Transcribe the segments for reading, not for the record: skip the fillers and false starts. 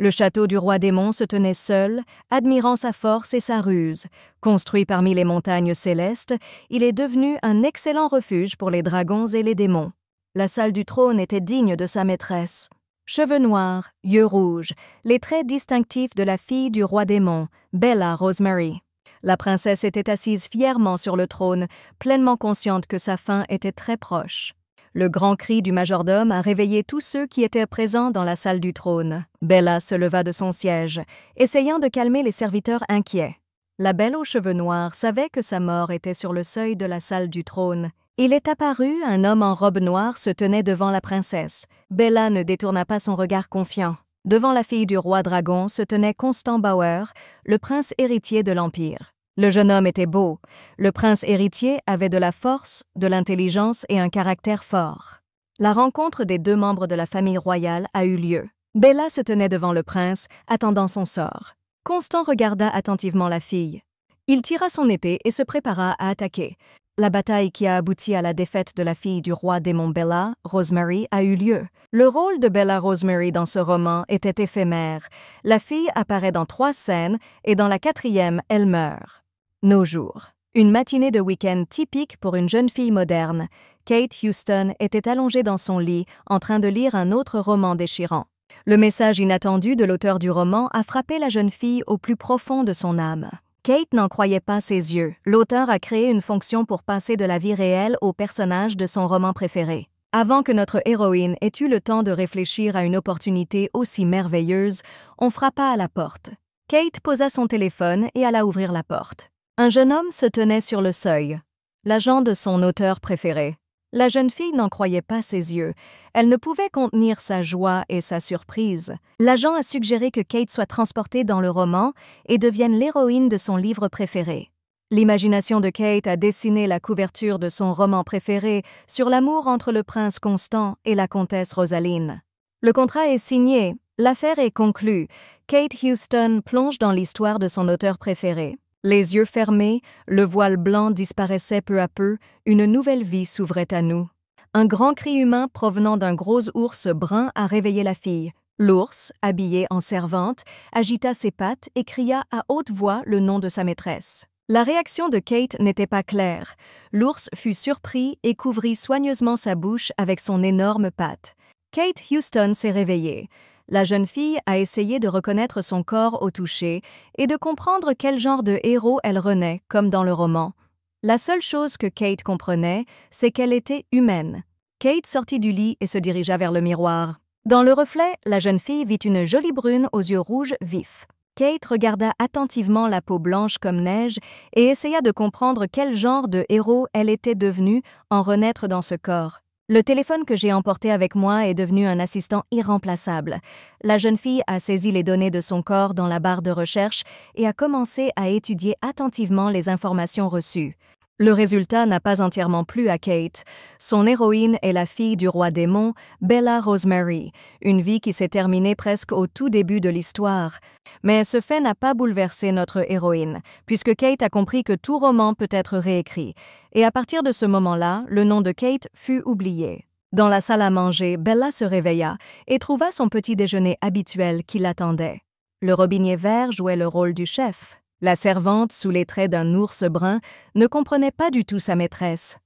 Le château du roi démon se tenait seul, admirant sa force et sa ruse. Construit parmi les montagnes célestes, il est devenu un excellent refuge pour les dragons et les démons. La salle du trône était digne de sa maîtresse. Cheveux noirs, yeux rouges, les traits distinctifs de la fille du roi démon, Bella Rosemary. La princesse était assise fièrement sur le trône, pleinement consciente que sa fin était très proche. Le grand cri du majordome a réveillé tous ceux qui étaient présents dans la salle du trône. Bella se leva de son siège, essayant de calmer les serviteurs inquiets. La belle aux cheveux noirs savait que sa mort était sur le seuil de la salle du trône. Il est apparu, un homme en robe noire se tenait devant la princesse. Bella ne détourna pas son regard confiant. Devant la fille du roi dragon se tenait Constant Bauer, le prince héritier de l'Empire. Le jeune homme était beau. Le prince héritier avait de la force, de l'intelligence et un caractère fort. La rencontre des deux membres de la famille royale a eu lieu. Bella se tenait devant le prince, attendant son sort. Constant regarda attentivement la fille. Il tira son épée et se prépara à attaquer. La bataille qui a abouti à la défaite de la fille du roi démon Bella, Rosemary, a eu lieu. Le rôle de Bella Rosemary dans ce roman était éphémère. La fille apparaît dans 3 scènes et dans la 4e, elle meurt. Nos jours. Une matinée de week-end typique pour une jeune fille moderne. Kate Huston était allongée dans son lit, en train de lire un autre roman déchirant. Le message inattendu de l'auteur du roman a frappé la jeune fille au plus profond de son âme. Kate n'en croyait pas ses yeux. L'auteur a créé une fonction pour passer de la vie réelle au personnage de son roman préféré. Avant que notre héroïne ait eu le temps de réfléchir à une opportunité aussi merveilleuse, on frappa à la porte. Kate posa son téléphone et alla ouvrir la porte. Un jeune homme se tenait sur le seuil, l'agent de son auteur préféré. La jeune fille n'en croyait pas ses yeux. Elle ne pouvait contenir sa joie et sa surprise. L'agent a suggéré que Kate soit transportée dans le roman et devienne l'héroïne de son livre préféré. L'imagination de Kate a dessiné la couverture de son roman préféré sur l'amour entre le prince Constant et la comtesse Rosaline. Le contrat est signé, l'affaire est conclue. Kate Huston plonge dans l'histoire de son auteur préféré. Les yeux fermés, le voile blanc disparaissait peu à peu, une nouvelle vie s'ouvrait à nous. Un grand cri humain provenant d'un gros ours brun a réveillé la fille. L'ours, habillé en servante, agita ses pattes et cria à haute voix le nom de sa maîtresse. La réaction de Kate n'était pas claire. L'ours fut surpris et couvrit soigneusement sa bouche avec son énorme patte. Kate Huston s'est réveillée. La jeune fille a essayé de reconnaître son corps au toucher et de comprendre quel genre de héros elle renaît, comme dans le roman. La seule chose que Kate comprenait, c'est qu'elle était humaine. Kate sortit du lit et se dirigea vers le miroir. Dans le reflet, la jeune fille vit une jolie brune aux yeux rouges vifs. Kate regarda attentivement la peau blanche comme neige et essaya de comprendre quel genre de héros elle était devenue en renaître dans ce corps. Le téléphone que j'ai emporté avec moi est devenu un assistant irremplaçable. La jeune fille a saisi les données de son corps dans la barre de recherche et a commencé à étudier attentivement les informations reçues. Le résultat n'a pas entièrement plu à Kate. Son héroïne est la fille du roi démon, Bella Rosemary, une vie qui s'est terminée presque au tout début de l'histoire. Mais ce fait n'a pas bouleversé notre héroïne, puisque Kate a compris que tout roman peut être réécrit. Et à partir de ce moment-là, le nom de Kate fut oublié. Dans la salle à manger, Bella se réveilla et trouva son petit déjeuner habituel qui l'attendait. Le robinier vert jouait le rôle du chef. La servante, sous les traits d'un ours brun, ne comprenait pas du tout sa maîtresse.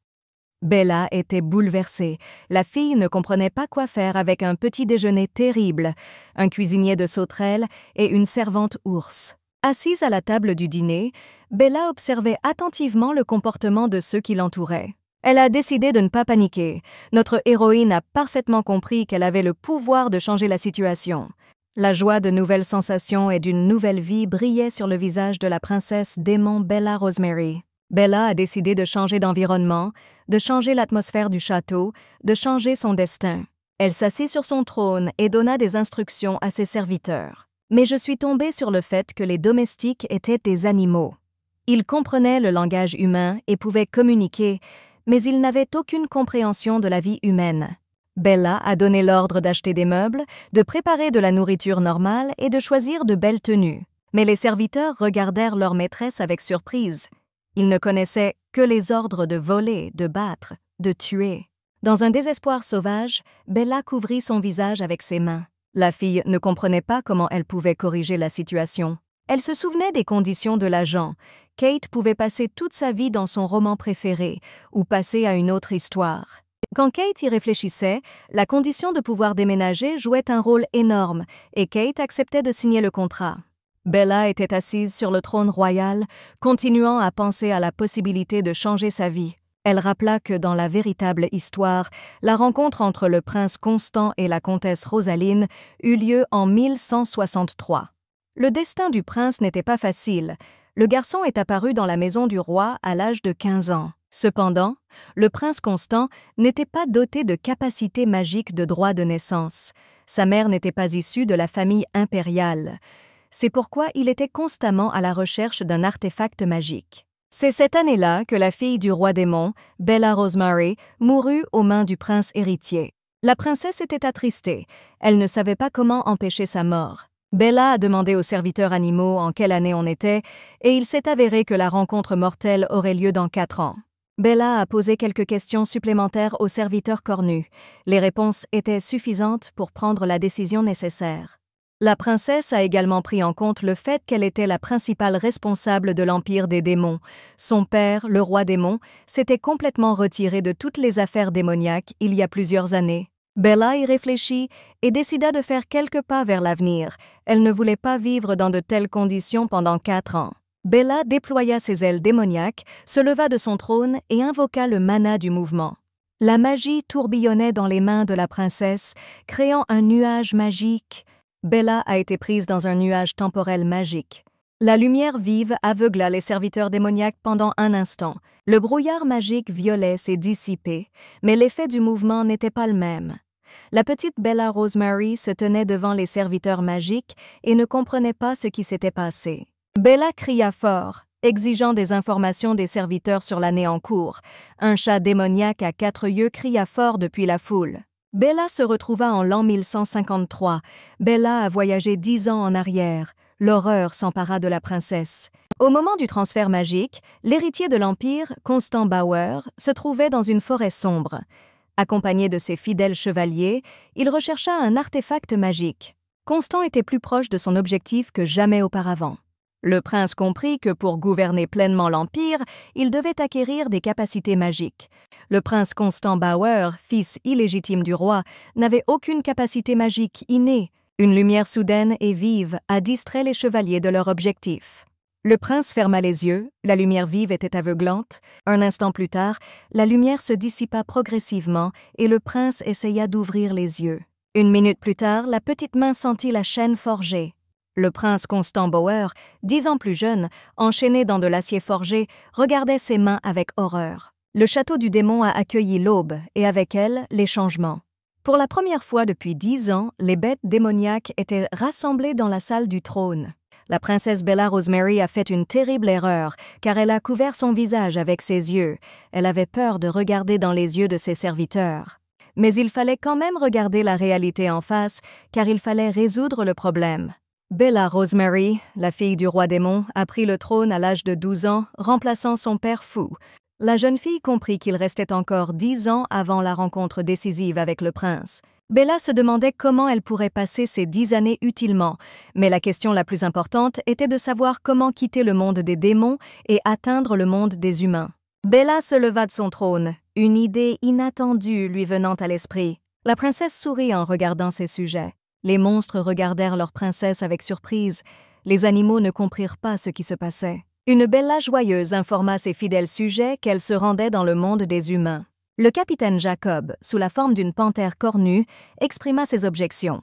Bella était bouleversée. La fille ne comprenait pas quoi faire avec un petit déjeuner terrible, un cuisinier de sauterelles et une servante ours. Assise à la table du dîner, Bella observait attentivement le comportement de ceux qui l'entouraient. Elle a décidé de ne pas paniquer. Notre héroïne a parfaitement compris qu'elle avait le pouvoir de changer la situation. La joie de nouvelles sensations et d'une nouvelle vie brillait sur le visage de la princesse démon Bella Rosemary. Bella a décidé de changer d'environnement, de changer l'atmosphère du château, de changer son destin. Elle s'assit sur son trône et donna des instructions à ses serviteurs. Mais je suis tombée sur le fait que les domestiques étaient des animaux. Ils comprenaient le langage humain et pouvaient communiquer, mais ils n'avaient aucune compréhension de la vie humaine. Bella a donné l'ordre d'acheter des meubles, de préparer de la nourriture normale et de choisir de belles tenues. Mais les serviteurs regardèrent leur maîtresse avec surprise. Ils ne connaissaient que les ordres de voler, de battre, de tuer. Dans un désespoir sauvage, Bella couvrit son visage avec ses mains. La fille ne comprenait pas comment elle pouvait corriger la situation. Elle se souvenait des conditions de l'agent. Kate pouvait passer toute sa vie dans son roman préféré ou passer à une autre histoire. Quand Kate y réfléchissait, la condition de pouvoir déménager jouait un rôle énorme et Kate acceptait de signer le contrat. Bella était assise sur le trône royal, continuant à penser à la possibilité de changer sa vie. Elle rappela que dans la véritable histoire, la rencontre entre le prince Constant et la comtesse Rosaline eut lieu en 1163. Le destin du prince n'était pas facile. Le garçon est apparu dans la maison du roi à l'âge de 15 ans. Cependant, le prince Constant n'était pas doté de capacités magiques de droit de naissance. Sa mère n'était pas issue de la famille impériale. C'est pourquoi il était constamment à la recherche d'un artefact magique. C'est cette année-là que la fille du roi démon, Bella Rosemary, mourut aux mains du prince héritier. La princesse était attristée. Elle ne savait pas comment empêcher sa mort. Bella a demandé aux serviteurs animaux en quelle année on était, et il s'est avéré que la rencontre mortelle aurait lieu dans 4 ans. Bella a posé quelques questions supplémentaires aux serviteurs cornus. Les réponses étaient suffisantes pour prendre la décision nécessaire. La princesse a également pris en compte le fait qu'elle était la principale responsable de l'Empire des démons. Son père, le roi démon, s'était complètement retiré de toutes les affaires démoniaques il y a plusieurs années. Bella y réfléchit et décida de faire quelques pas vers l'avenir. Elle ne voulait pas vivre dans de telles conditions pendant 4 ans. Bella déploya ses ailes démoniaques, se leva de son trône et invoqua le mana du mouvement. La magie tourbillonnait dans les mains de la princesse, créant un nuage magique. Bella a été prise dans un nuage temporel magique. La lumière vive aveugla les serviteurs démoniaques pendant un instant. Le brouillard magique violet s'est dissipé, mais l'effet du mouvement n'était pas le même. La petite Bella Rosemary se tenait devant les serviteurs magiques et ne comprenait pas ce qui s'était passé. Bella cria fort, exigeant des informations des serviteurs sur l'année en cours. Un chat démoniaque à 4 yeux cria fort depuis la foule. Bella se retrouva en l'an 1153. Bella a voyagé 10 ans en arrière. L'horreur s'empara de la princesse. Au moment du transfert magique, l'héritier de l'Empire, Constant Bauer, se trouvait dans une forêt sombre. Accompagné de ses fidèles chevaliers, il rechercha un artefact magique. Constant était plus proche de son objectif que jamais auparavant. Le prince comprit que pour gouverner pleinement l'Empire, il devait acquérir des capacités magiques. Le prince Constant Bauer, fils illégitime du roi, n'avait aucune capacité magique innée. Une lumière soudaine et vive a distrait les chevaliers de leur objectif. Le prince ferma les yeux, la lumière vive était aveuglante. Un instant plus tard, la lumière se dissipa progressivement et le prince essaya d'ouvrir les yeux. 1 minute plus tard, la petite main sentit la chaîne forgée. Le prince Constant Bauer, 10 ans plus jeune, enchaîné dans de l'acier forgé, regardait ses mains avec horreur. Le château du démon a accueilli l'aube et avec elle, les changements. Pour la première fois depuis 10 ans, les bêtes démoniaques étaient rassemblées dans la salle du trône. La princesse Bella Rosemary a fait une terrible erreur, car elle a couvert son visage avec ses yeux. Elle avait peur de regarder dans les yeux de ses serviteurs. Mais il fallait quand même regarder la réalité en face, car il fallait résoudre le problème. Bella Rosemary, la fille du roi démon, a pris le trône à l'âge de 12 ans, remplaçant son père fou. La jeune fille comprit qu'il restait encore 10 ans avant la rencontre décisive avec le prince. Bella se demandait comment elle pourrait passer ces 10 années utilement, mais la question la plus importante était de savoir comment quitter le monde des démons et atteindre le monde des humains. Bella se leva de son trône, une idée inattendue lui venant à l'esprit. La princesse sourit en regardant ces sujets. Les monstres regardèrent leur princesse avec surprise. Les animaux ne comprirent pas ce qui se passait. Une Bella joyeuse informa ses fidèles sujets qu'elle se rendait dans le monde des humains. Le capitaine Jacob, sous la forme d'une panthère cornue, exprima ses objections.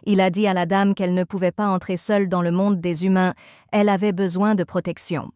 Il a dit à la dame qu'elle ne pouvait pas entrer seule dans le monde des humains, elle avait besoin de protection.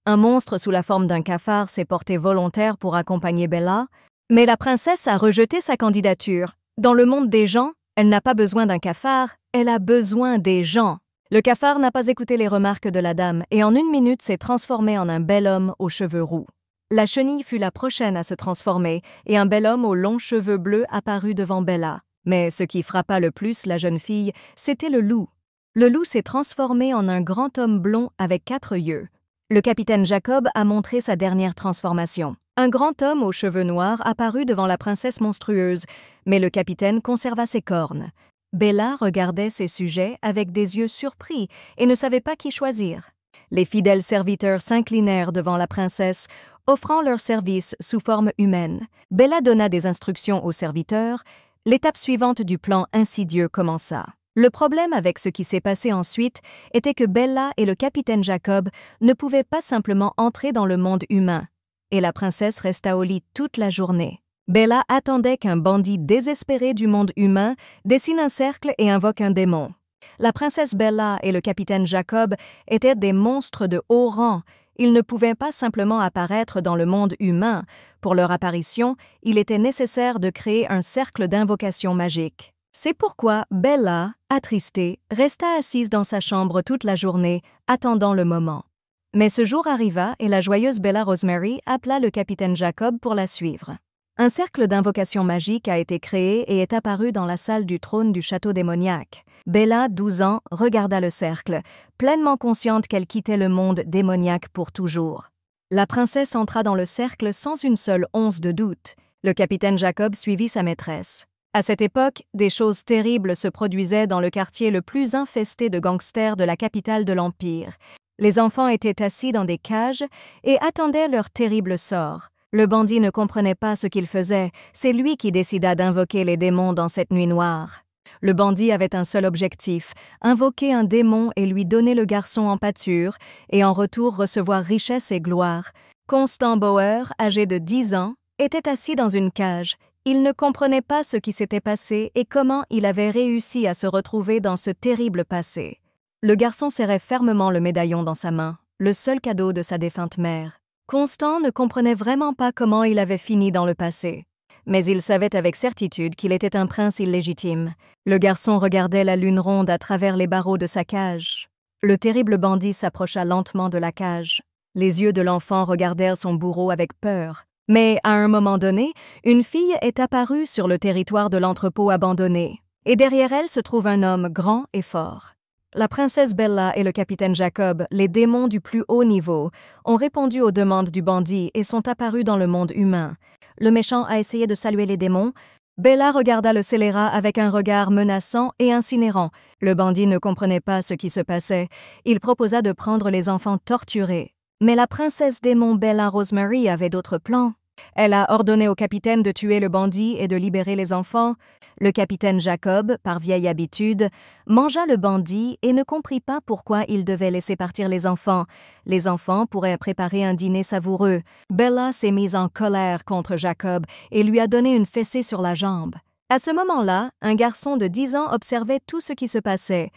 Un monstre sous la forme d'un cafard s'est porté volontaire pour accompagner Bella, mais la princesse a rejeté sa candidature. Dans le monde des gens, elle n'a pas besoin d'un cafard, elle a besoin des gens. Le cafard n'a pas écouté les remarques de la dame et en 1 minute s'est transformé en un bel homme aux cheveux roux. La chenille fut la prochaine à se transformer et un bel homme aux longs cheveux bleus apparut devant Bella. Mais ce qui frappa le plus la jeune fille, c'était le loup. Le loup s'est transformé en un grand homme blond avec 4 yeux. Le capitaine Jacob a montré sa dernière transformation. Un grand homme aux cheveux noirs apparut devant la princesse monstrueuse, mais le capitaine conserva ses cornes. Bella regardait ses sujets avec des yeux surpris et ne savait pas qui choisir. Les fidèles serviteurs s'inclinèrent devant la princesse, offrant leurs services sous forme humaine. Bella donna des instructions aux serviteurs. L'étape suivante du plan insidieux commença. Le problème avec ce qui s'est passé ensuite était que Bella et le capitaine Jacob ne pouvaient pas simplement entrer dans le monde humain, et la princesse resta au lit toute la journée. Bella attendait qu'un bandit désespéré du monde humain dessine un cercle et invoque un démon. La princesse Bella et le capitaine Jacob étaient des monstres de haut rang. Ils ne pouvaient pas simplement apparaître dans le monde humain. Pour leur apparition, il était nécessaire de créer un cercle d'invocation magique. C'est pourquoi Bella, attristée, resta assise dans sa chambre toute la journée, attendant le moment. Mais ce jour arriva et la joyeuse Bella Rosemary appela le capitaine Jacob pour la suivre. Un cercle d'invocation magique a été créé et est apparu dans la salle du trône du château démoniaque. Bella, 12 ans, regarda le cercle, pleinement consciente qu'elle quittait le monde démoniaque pour toujours. La princesse entra dans le cercle sans une seule once de doute. Le capitaine Jacob suivit sa maîtresse. À cette époque, des choses terribles se produisaient dans le quartier le plus infesté de gangsters de la capitale de l'Empire. Les enfants étaient assis dans des cages et attendaient leur terrible sort. Le bandit ne comprenait pas ce qu'il faisait, c'est lui qui décida d'invoquer les démons dans cette nuit noire. Le bandit avait un seul objectif, invoquer un démon et lui donner le garçon en pâture, et en retour recevoir richesse et gloire. Constant Bauer, âgé de 10 ans, était assis dans une cage. Il ne comprenait pas ce qui s'était passé et comment il avait réussi à se retrouver dans ce terrible passé. Le garçon serrait fermement le médaillon dans sa main, le seul cadeau de sa défunte mère. Constant ne comprenait vraiment pas comment il avait fini dans le passé. Mais il savait avec certitude qu'il était un prince illégitime. Le garçon regardait la lune ronde à travers les barreaux de sa cage. Le terrible bandit s'approcha lentement de la cage. Les yeux de l'enfant regardèrent son bourreau avec peur. Mais à un moment donné, une fille est apparue sur le territoire de l'entrepôt abandonné. Et derrière elle se trouve un homme grand et fort. La princesse Bella et le capitaine Jacob, les démons du plus haut niveau, ont répondu aux demandes du bandit et sont apparus dans le monde humain. Le méchant a essayé de saluer les démons. Bella regarda le scélérat avec un regard menaçant et incinérant. Le bandit ne comprenait pas ce qui se passait. Il proposa de prendre les enfants torturés. Mais la princesse démon Bella Rosemary avait d'autres plans. Elle a ordonné au capitaine de tuer le bandit et de libérer les enfants. Le capitaine Jacob, par vieille habitude, mangea le bandit et ne comprit pas pourquoi il devait laisser partir les enfants. Les enfants pourraient préparer un dîner savoureux. Bella s'est mise en colère contre Jacob et lui a donné une fessée sur la jambe. À ce moment-là, un garçon de 10 ans observait tout ce qui se passait.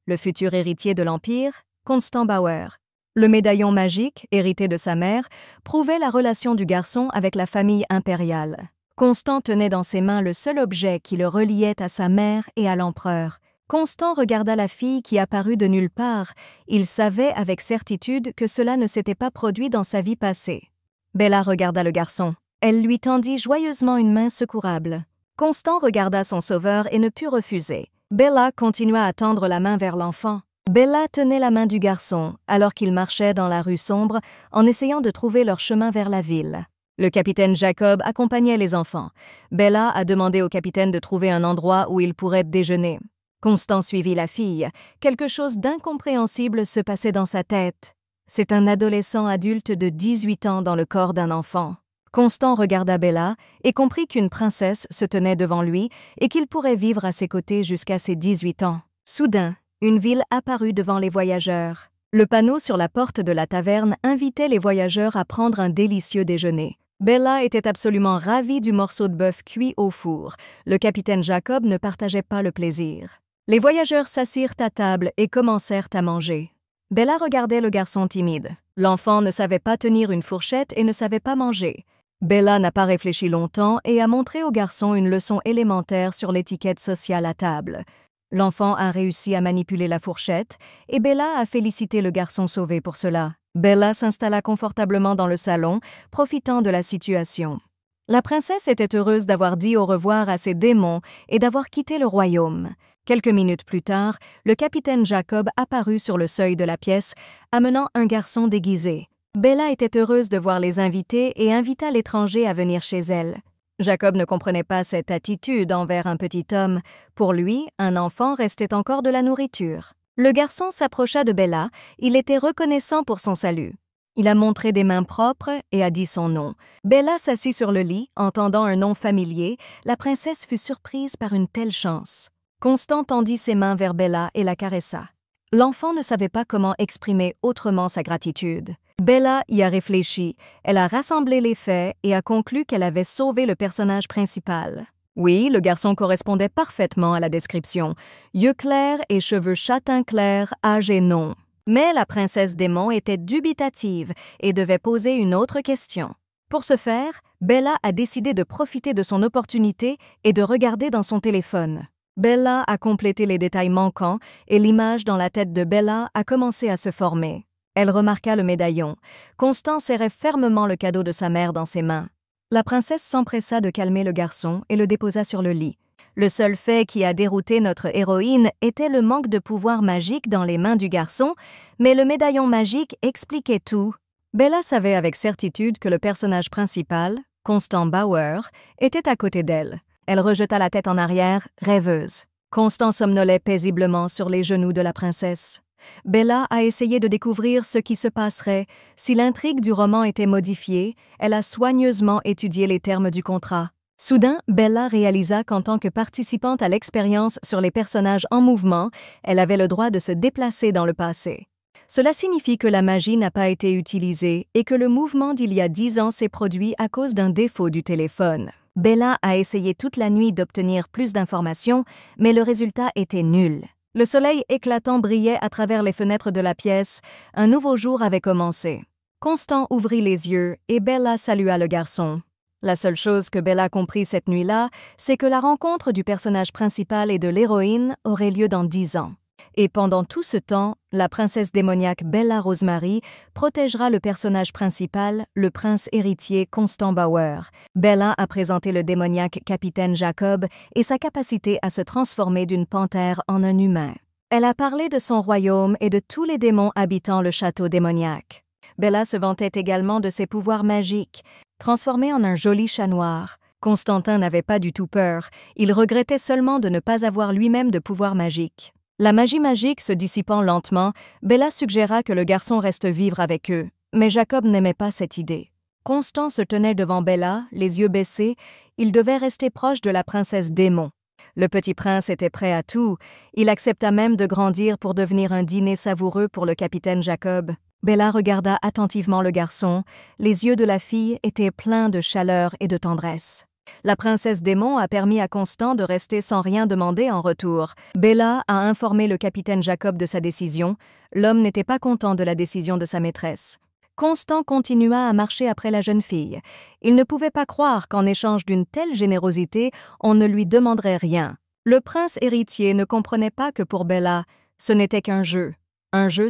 Le futur héritier de l'Empire, Constant Bauer. Le médaillon magique, hérité de sa mère, prouvait la relation du garçon avec la famille impériale. Constant tenait dans ses mains le seul objet qui le reliait à sa mère et à l'empereur. Constant regarda la fille qui apparut de nulle part. Il savait avec certitude que cela ne s'était pas produit dans sa vie passée. Bella regarda le garçon. Elle lui tendit joyeusement une main secourable. Constant regarda son sauveur et ne put refuser. Bella continua à tendre la main vers l'enfant. Bella tenait la main du garçon, alors qu'ils marchaient dans la rue sombre en essayant de trouver leur chemin vers la ville. Le capitaine Jacob accompagnait les enfants. Bella a demandé au capitaine de trouver un endroit où ils pourraient déjeuner. Constant suivit la fille. Quelque chose d'incompréhensible se passait dans sa tête. C'est un adolescent adulte de 18 ans dans le corps d'un enfant. Constant regarda Bella et comprit qu'une princesse se tenait devant lui et qu'il pourrait vivre à ses côtés jusqu'à ses 18 ans. Soudain, une ville apparut devant les voyageurs. Le panneau sur la porte de la taverne invitait les voyageurs à prendre un délicieux déjeuner. Bella était absolument ravie du morceau de bœuf cuit au four. Le capitaine Jacob ne partageait pas le plaisir. Les voyageurs s'assirent à table et commencèrent à manger. Bella regardait le garçon timide. L'enfant ne savait pas tenir une fourchette et ne savait pas manger. Bella n'a pas réfléchi longtemps et a montré au garçon une leçon élémentaire sur l'étiquette sociale à table. L'enfant a réussi à manipuler la fourchette et Bella a félicité le garçon sauvé pour cela. Bella s'installa confortablement dans le salon, profitant de la situation. La princesse était heureuse d'avoir dit au revoir à ses démons et d'avoir quitté le royaume. Quelques minutes plus tard, le capitaine Jacob apparut sur le seuil de la pièce, amenant un garçon déguisé. Bella était heureuse de voir les invités et invita l'étranger à venir chez elle. Jacob ne comprenait pas cette attitude envers un petit homme. Pour lui, un enfant restait encore de la nourriture. Le garçon s'approcha de Bella, il était reconnaissant pour son salut. Il a montré des mains propres et a dit son nom. Bella s'assit sur le lit, entendant un nom familier. La princesse fut surprise par une telle chance. Constant tendit ses mains vers Bella et la caressa. L'enfant ne savait pas comment exprimer autrement sa gratitude. Bella y a réfléchi, elle a rassemblé les faits et a conclu qu'elle avait sauvé le personnage principal. Oui, le garçon correspondait parfaitement à la description. Yeux clairs et cheveux châtain clair, âge et nom. Mais la princesse démon était dubitative et devait poser une autre question. Pour ce faire, Bella a décidé de profiter de son opportunité et de regarder dans son téléphone. Bella a complété les détails manquants et l'image dans la tête de Bella a commencé à se former. Elle remarqua le médaillon. Constant serrait fermement le cadeau de sa mère dans ses mains. La princesse s'empressa de calmer le garçon et le déposa sur le lit. Le seul fait qui a dérouté notre héroïne était le manque de pouvoir magique dans les mains du garçon, mais le médaillon magique expliquait tout. Bella savait avec certitude que le personnage principal, Constant Bauer, était à côté d'elle. Elle rejeta la tête en arrière, rêveuse. Constant somnolait paisiblement sur les genoux de la princesse. Bella a essayé de découvrir ce qui se passerait si l'intrigue du roman était modifiée. Elle a soigneusement étudié les termes du contrat. Soudain, Bella réalisa qu'en tant que participante à l'expérience sur les personnages en mouvement, elle avait le droit de se déplacer dans le passé. Cela signifie que la magie n'a pas été utilisée et que le mouvement d'il y a 10 ans s'est produit à cause d'un défaut du téléphone. Bella a essayé toute la nuit d'obtenir plus d'informations, mais le résultat était nul. Le soleil éclatant brillait à travers les fenêtres de la pièce. Un nouveau jour avait commencé. Constant ouvrit les yeux et Bella salua le garçon. La seule chose que Bella comprit cette nuit-là, c'est que la rencontre du personnage principal et de l'héroïne aurait lieu dans 10 ans. Et pendant tout ce temps, la princesse démoniaque Bella Rosemary protégera le personnage principal, le prince héritier Constant Bauer. Bella a présenté le démoniaque capitaine Jacob et sa capacité à se transformer d'une panthère en un humain. Elle a parlé de son royaume et de tous les démons habitant le château démoniaque. Bella se vantait également de ses pouvoirs magiques, transformée en un joli chat noir. Constantin n'avait pas du tout peur, il regrettait seulement de ne pas avoir lui-même de pouvoir magique. La magie magique se dissipant lentement, Bella suggéra que le garçon reste vivre avec eux, mais Jacob n'aimait pas cette idée. Constant se tenait devant Bella, les yeux baissés, il devait rester proche de la princesse démon. Le petit prince était prêt à tout, il accepta même de grandir pour devenir un dîner savoureux pour le capitaine Jacob. Bella regarda attentivement le garçon, les yeux de la fille étaient pleins de chaleur et de tendresse. La princesse démon a permis à Constant de rester sans rien demander en retour. Bella a informé le capitaine Jacob de sa décision. L'homme n'était pas content de la décision de sa maîtresse. Constant continua à marcher après la jeune fille. Il ne pouvait pas croire qu'en échange d'une telle générosité, on ne lui demanderait rien. Le prince héritier ne comprenait pas que pour Bella, ce n'était qu'un jeu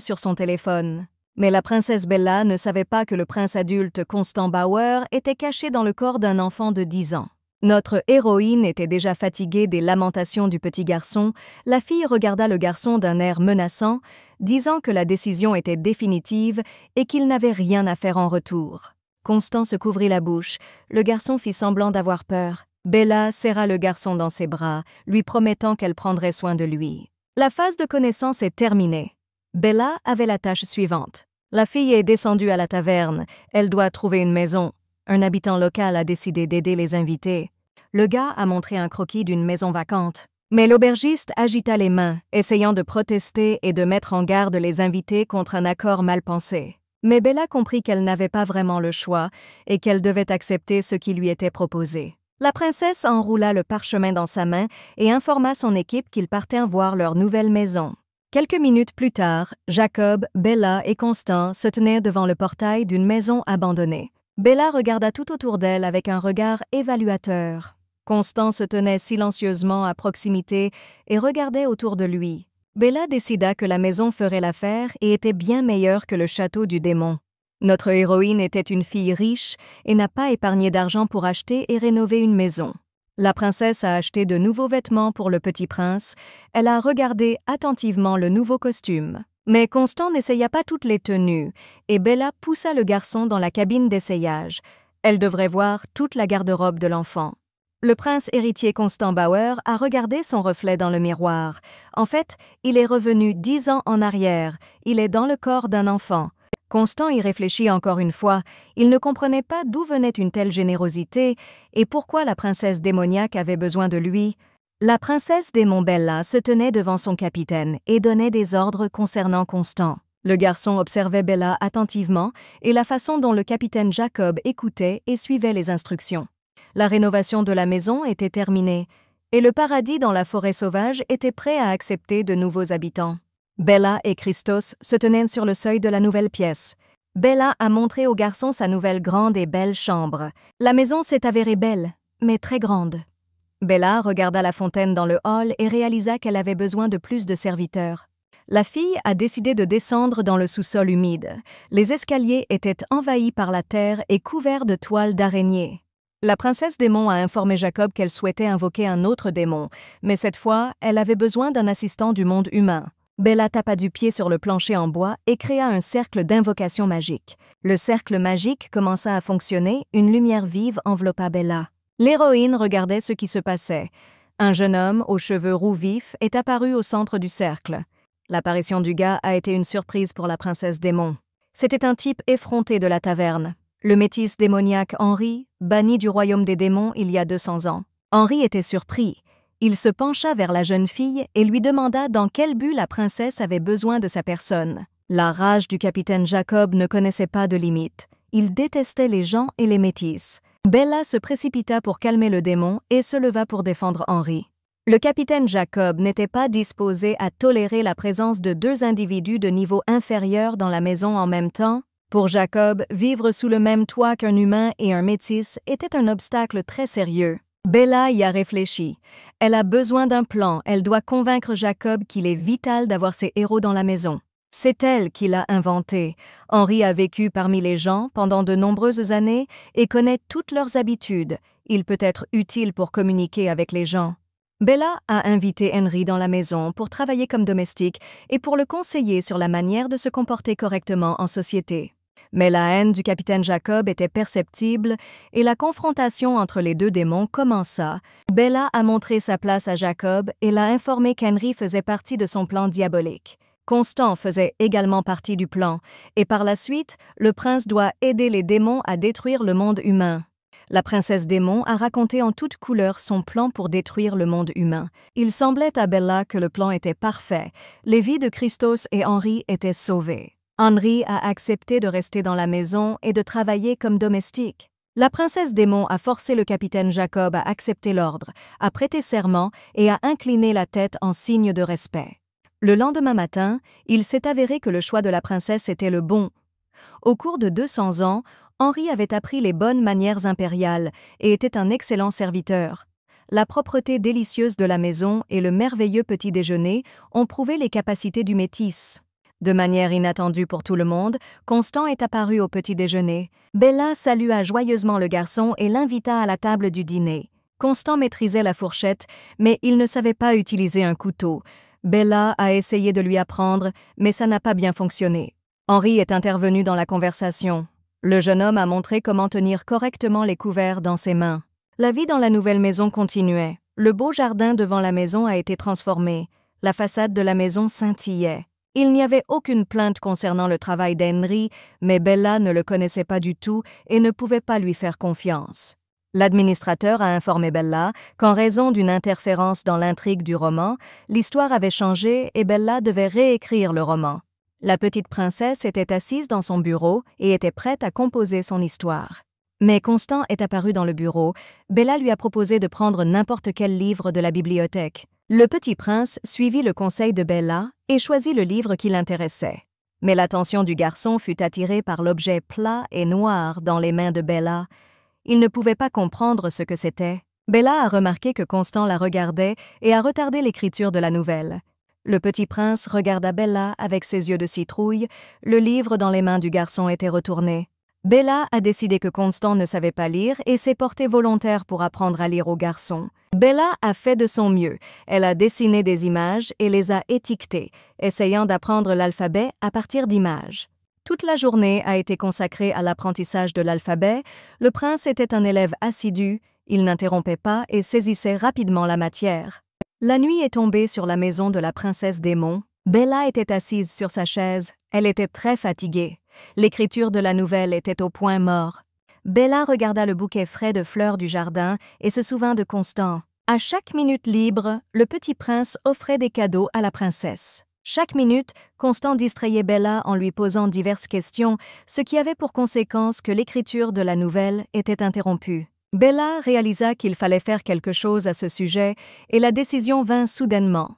sur son téléphone. Mais la princesse Bella ne savait pas que le prince adulte Constant Bauer était caché dans le corps d'un enfant de 10 ans. Notre héroïne était déjà fatiguée des lamentations du petit garçon. La fille regarda le garçon d'un air menaçant, disant que la décision était définitive et qu'il n'avait rien à faire en retour. Constant se couvrit la bouche. Le garçon fit semblant d'avoir peur. Bella serra le garçon dans ses bras, lui promettant qu'elle prendrait soin de lui. La phase de connaissance est terminée. Bella avait la tâche suivante. La fille est descendue à la taverne. Elle doit trouver une maison. Un habitant local a décidé d'aider les invités. Le gars a montré un croquis d'une maison vacante. Mais l'aubergiste agita les mains, essayant de protester et de mettre en garde les invités contre un accord mal pensé. Mais Bella comprit qu'elle n'avait pas vraiment le choix et qu'elle devait accepter ce qui lui était proposé. La princesse enroula le parchemin dans sa main et informa son équipe qu'ils partaient voir leur nouvelle maison. Quelques minutes plus tard, Jacob, Bella et Constant se tenaient devant le portail d'une maison abandonnée. Bella regarda tout autour d'elle avec un regard évaluateur. Constant se tenait silencieusement à proximité et regardait autour de lui. Bella décida que la maison ferait l'affaire et était bien meilleure que le château du démon. Notre héroïne était une fille riche et n'a pas épargné d'argent pour acheter et rénover une maison. La princesse a acheté de nouveaux vêtements pour le petit prince. Elle a regardé attentivement le nouveau costume. Mais Constant n'essaya pas toutes les tenues, et Bella poussa le garçon dans la cabine d'essayage. Elle devrait voir toute la garde-robe de l'enfant. Le prince héritier Constant Bauer a regardé son reflet dans le miroir. En fait, il est revenu 10 ans en arrière. Il est dans le corps d'un enfant. Constant y réfléchit encore une fois. Il ne comprenait pas d'où venait une telle générosité et pourquoi la princesse démoniaque avait besoin de lui. La princesse démon Bella se tenait devant son capitaine et donnait des ordres concernant Constant. Le garçon observait Bella attentivement et la façon dont le capitaine Jacob écoutait et suivait les instructions. La rénovation de la maison était terminée et le paradis dans la forêt sauvage était prêt à accepter de nouveaux habitants. Bella et Christos se tenaient sur le seuil de la nouvelle pièce. Bella a montré au garçon sa nouvelle grande et belle chambre. La maison s'est avérée belle, mais très grande. Bella regarda la fontaine dans le hall et réalisa qu'elle avait besoin de plus de serviteurs. La fille a décidé de descendre dans le sous-sol humide. Les escaliers étaient envahis par la terre et couverts de toiles d'araignée. La princesse démon a informé Jacob qu'elle souhaitait invoquer un autre démon, mais cette fois, elle avait besoin d'un assistant du monde humain. Bella tapa du pied sur le plancher en bois et créa un cercle d'invocation magique. Le cercle magique commença à fonctionner, une lumière vive enveloppa Bella. L'héroïne regardait ce qui se passait. Un jeune homme aux cheveux roux vifs est apparu au centre du cercle. L'apparition du gars a été une surprise pour la princesse démon. C'était un type effronté de la taverne. Le métis démoniaque Henri, banni du royaume des démons il y a 200 ans. Henri était surpris. Il se pencha vers la jeune fille et lui demanda dans quel but la princesse avait besoin de sa personne. La rage du capitaine Jacob ne connaissait pas de limite. Il détestait les gens et les métis. Bella se précipita pour calmer le démon et se leva pour défendre Henri. Le capitaine Jacob n'était pas disposé à tolérer la présence de 2 individus de niveau inférieur dans la maison en même temps. Pour Jacob, vivre sous le même toit qu'un humain et un métis était un obstacle très sérieux. Bella y a réfléchi. Elle a besoin d'un plan, elle doit convaincre Jacob qu'il est vital d'avoir ses héros dans la maison. C'est elle qui l'a inventé. Henri a vécu parmi les gens pendant de nombreuses années et connaît toutes leurs habitudes. Il peut être utile pour communiquer avec les gens. Bella a invité Henri dans la maison pour travailler comme domestique et pour le conseiller sur la manière de se comporter correctement en société. Mais la haine du capitaine Jacob était perceptible et la confrontation entre les 2 démons commença. Bella a montré sa place à Jacob et l'a informé qu'Henri faisait partie de son plan diabolique. Constant faisait également partie du plan, et par la suite, le prince doit aider les démons à détruire le monde humain. La princesse démon a raconté en toutes couleurs son plan pour détruire le monde humain. Il semblait à Bella que le plan était parfait. Les vies de Christos et Henri étaient sauvées. Henri a accepté de rester dans la maison et de travailler comme domestique. La princesse démon a forcé le capitaine Jacob à accepter l'ordre, à prêter serment et à incliner la tête en signe de respect. Le lendemain matin, il s'est avéré que le choix de la princesse était le bon. Au cours de 200 ans, Henri avait appris les bonnes manières impériales et était un excellent serviteur. La propreté délicieuse de la maison et le merveilleux petit déjeuner ont prouvé les capacités du métis. De manière inattendue pour tout le monde, Constant est apparu au petit déjeuner. Bella salua joyeusement le garçon et l'invita à la table du dîner. Constant maîtrisait la fourchette, mais il ne savait pas utiliser un couteau. Bella a essayé de lui apprendre, mais ça n'a pas bien fonctionné. Henri est intervenu dans la conversation. Le jeune homme a montré comment tenir correctement les couverts dans ses mains. La vie dans la nouvelle maison continuait. Le beau jardin devant la maison a été transformé. La façade de la maison scintillait. Il n'y avait aucune plainte concernant le travail d'Henri, mais Bella ne le connaissait pas du tout et ne pouvait pas lui faire confiance. L'administrateur a informé Bella qu'en raison d'une interférence dans l'intrigue du roman, l'histoire avait changé et Bella devait réécrire le roman. La petite princesse était assise dans son bureau et était prête à composer son histoire. Mais Constant est apparu dans le bureau. Bella lui a proposé de prendre n'importe quel livre de la bibliothèque. Le petit prince suivit le conseil de Bella et choisit le livre qui l'intéressait. Mais l'attention du garçon fut attirée par l'objet plat et noir dans les mains de Bella. Il ne pouvait pas comprendre ce que c'était. Bella a remarqué que Constant la regardait et a retardé l'écriture de la nouvelle. Le petit prince regarda Bella avec ses yeux de citrouille. Le livre dans les mains du garçon était retourné. Bella a décidé que Constant ne savait pas lire et s'est portée volontaire pour apprendre à lire au garçon. Bella a fait de son mieux. Elle a dessiné des images et les a étiquetées, essayant d'apprendre l'alphabet à partir d'images. Toute la journée a été consacrée à l'apprentissage de l'alphabet. Le prince était un élève assidu, il n'interrompait pas et saisissait rapidement la matière. La nuit est tombée sur la maison de la princesse Démon. Bella était assise sur sa chaise, elle était très fatiguée. L'écriture de la nouvelle était au point mort. Bella regarda le bouquet frais de fleurs du jardin et se souvint de Constant. À chaque minute libre, le petit prince offrait des cadeaux à la princesse. Chaque minute, Constant distrayait Bella en lui posant diverses questions, ce qui avait pour conséquence que l'écriture de la nouvelle était interrompue. Bella réalisa qu'il fallait faire quelque chose à ce sujet et la décision vint soudainement.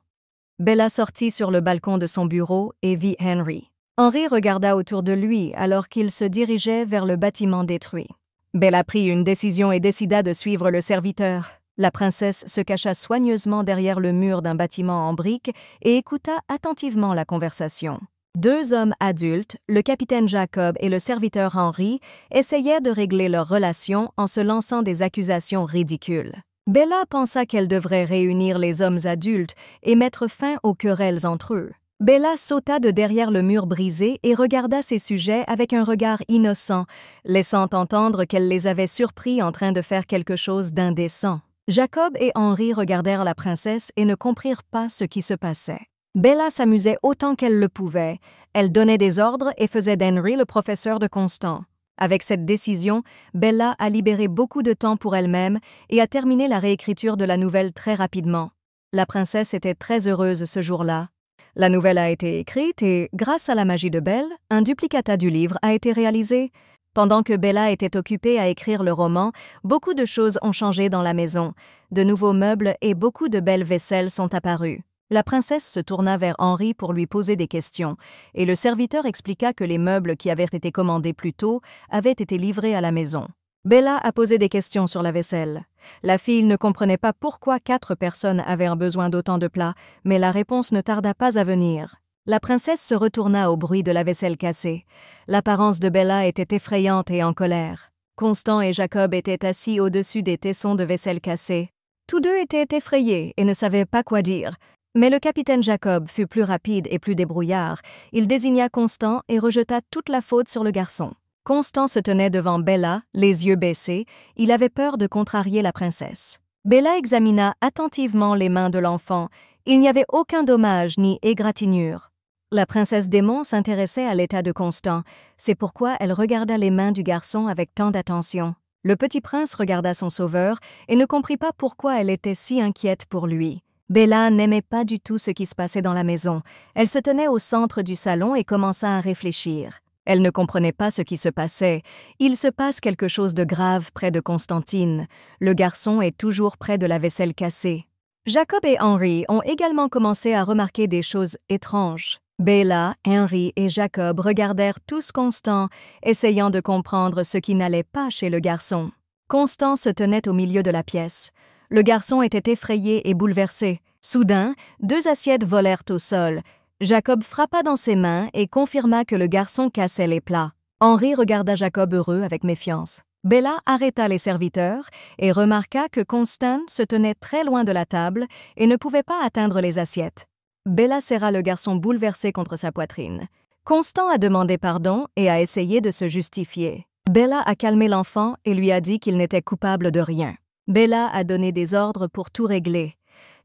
Bella sortit sur le balcon de son bureau et vit Henry. Henry regarda autour de lui alors qu'il se dirigeait vers le bâtiment détruit. Bella prit une décision et décida de suivre le serviteur. La princesse se cacha soigneusement derrière le mur d'un bâtiment en briques et écouta attentivement la conversation. Deux hommes adultes, le capitaine Jacob et le serviteur Henry, essayaient de régler leur relation en se lançant des accusations ridicules. Bella pensa qu'elle devrait réunir les hommes adultes et mettre fin aux querelles entre eux. Bella sauta de derrière le mur brisé et regarda ses sujets avec un regard innocent, laissant entendre qu'elle les avait surpris en train de faire quelque chose d'indécent. Jacob et Henry regardèrent la princesse et ne comprirent pas ce qui se passait. Bella s'amusait autant qu'elle le pouvait. Elle donnait des ordres et faisait d'Henry le professeur de Constant. Avec cette décision, Bella a libéré beaucoup de temps pour elle-même et a terminé la réécriture de la nouvelle très rapidement. La princesse était très heureuse ce jour-là. La nouvelle a été écrite et, grâce à la magie de Belle, un duplicata du livre a été réalisé. Pendant que Bella était occupée à écrire le roman, beaucoup de choses ont changé dans la maison. De nouveaux meubles et beaucoup de belles vaisselles sont apparus. La princesse se tourna vers Henry pour lui poser des questions, et le serviteur expliqua que les meubles qui avaient été commandés plus tôt avaient été livrés à la maison. Bella a posé des questions sur la vaisselle. La fille ne comprenait pas pourquoi 4 personnes avaient besoin d'autant de plats, mais la réponse ne tarda pas à venir. La princesse se retourna au bruit de la vaisselle cassée. L'apparence de Bella était effrayante et en colère. Constant et Jacob étaient assis au-dessus des tessons de vaisselle cassée. Tous deux étaient effrayés et ne savaient pas quoi dire. Mais le capitaine Jacob fut plus rapide et plus débrouillard. Il désigna Constant et rejeta toute la faute sur le garçon. Constant se tenait devant Bella, les yeux baissés. Il avait peur de contrarier la princesse. Bella examina attentivement les mains de l'enfant. Il n'y avait aucun dommage ni égratignure. La princesse Démon s'intéressait à l'état de Constant. C'est pourquoi elle regarda les mains du garçon avec tant d'attention. Le petit prince regarda son sauveur et ne comprit pas pourquoi elle était si inquiète pour lui. Bella n'aimait pas du tout ce qui se passait dans la maison. Elle se tenait au centre du salon et commença à réfléchir. Elle ne comprenait pas ce qui se passait. Il se passe quelque chose de grave près de Constantine. Le garçon est toujours près de la vaisselle cassée. Jacob et Henry ont également commencé à remarquer des choses étranges. Bella, Henry et Jacob regardèrent tous Constant, essayant de comprendre ce qui n'allait pas chez le garçon. Constant se tenait au milieu de la pièce. Le garçon était effrayé et bouleversé. Soudain, 2 assiettes volèrent au sol. Jacob frappa dans ses mains et confirma que le garçon cassait les plats. Henry regarda Jacob heureux avec méfiance. Bella arrêta les serviteurs et remarqua que Constant se tenait très loin de la table et ne pouvait pas atteindre les assiettes. Bella serra le garçon bouleversé contre sa poitrine. Constant a demandé pardon et a essayé de se justifier. Bella a calmé l'enfant et lui a dit qu'il n'était coupable de rien. Bella a donné des ordres pour tout régler.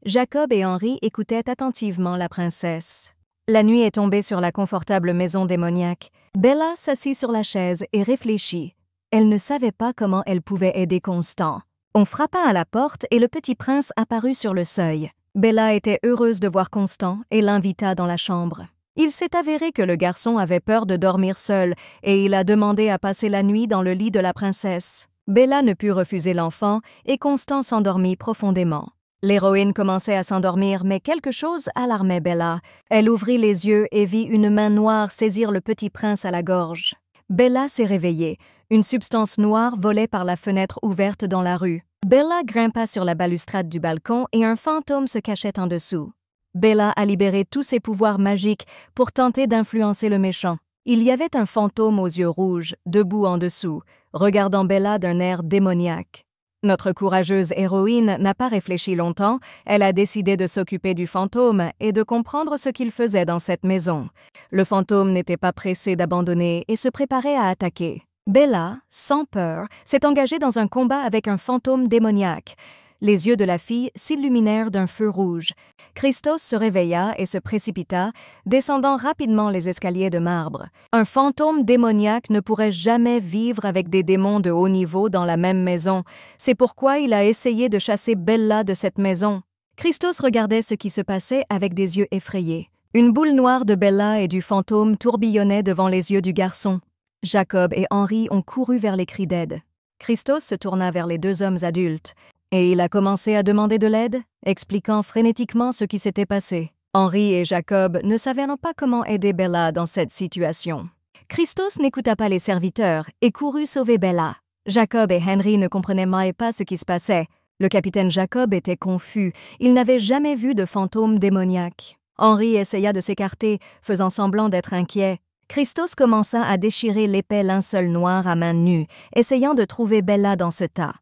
Jacob et Henry écoutaient attentivement la princesse. La nuit est tombée sur la confortable maison démoniaque. Bella s'assit sur la chaise et réfléchit. Elle ne savait pas comment elle pouvait aider Constant. On frappa à la porte et le petit prince apparut sur le seuil. Bella était heureuse de voir Constant et l'invita dans la chambre. Il s'est avéré que le garçon avait peur de dormir seul et il a demandé à passer la nuit dans le lit de la princesse. Bella ne put refuser l'enfant et Constant s'endormit profondément. L'héroïne commençait à s'endormir, mais quelque chose alarmait Bella. Elle ouvrit les yeux et vit une main noire saisir le petit prince à la gorge. Bella s'est réveillée. Une substance noire volait par la fenêtre ouverte dans la rue. Bella grimpa sur la balustrade du balcon et un fantôme se cachait en dessous. Bella a libéré tous ses pouvoirs magiques pour tenter d'influencer le méchant. Il y avait un fantôme aux yeux rouges, debout en dessous, regardant Bella d'un air démoniaque. Notre courageuse héroïne n'a pas réfléchi longtemps, elle a décidé de s'occuper du fantôme et de comprendre ce qu'il faisait dans cette maison. Le fantôme n'était pas pressé d'abandonner et se préparait à attaquer. Bella, sans peur, s'est engagée dans un combat avec un fantôme démoniaque. Les yeux de la fille s'illuminèrent d'un feu rouge. Christos se réveilla et se précipita, descendant rapidement les escaliers de marbre. Un fantôme démoniaque ne pourrait jamais vivre avec des démons de haut niveau dans la même maison. C'est pourquoi il a essayé de chasser Bella de cette maison. Christos regardait ce qui se passait avec des yeux effrayés. Une boule noire de Bella et du fantôme tourbillonnait devant les yeux du garçon. Jacob et Henri ont couru vers les cris d'aide. Christos se tourna vers les deux hommes adultes. Et il a commencé à demander de l'aide, expliquant frénétiquement ce qui s'était passé. Henri et Jacob ne savaient pas comment aider Bella dans cette situation. Christos n'écouta pas les serviteurs et courut sauver Bella. Jacob et Henry ne comprenaient pas ce qui se passait. Le capitaine Jacob était confus, il n'avait jamais vu de fantôme démoniaque. Henri essaya de s'écarter, faisant semblant d'être inquiet. Christos commença à déchirer l'épais linceul noir à main nue, essayant de trouver Bella dans ce tas.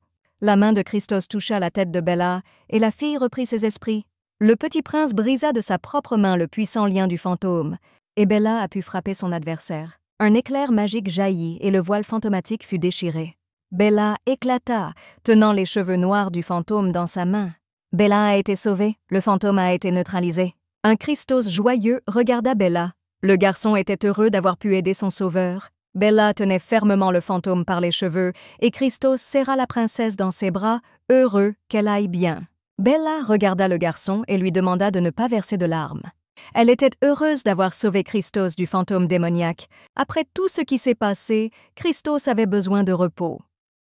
La main de Christos toucha la tête de Bella, et la fille reprit ses esprits. Le petit prince brisa de sa propre main le puissant lien du fantôme, et Bella a pu frapper son adversaire. Un éclair magique jaillit et le voile fantomatique fut déchiré. Bella éclata, tenant les cheveux noirs du fantôme dans sa main. Bella a été sauvée, le fantôme a été neutralisé. Un Christos joyeux regarda Bella. Le garçon était heureux d'avoir pu aider son sauveur. Bella tenait fermement le fantôme par les cheveux et Christos serra la princesse dans ses bras, heureux qu'elle aille bien. Bella regarda le garçon et lui demanda de ne pas verser de larmes. Elle était heureuse d'avoir sauvé Christos du fantôme démoniaque. Après tout ce qui s'est passé, Christos avait besoin de repos.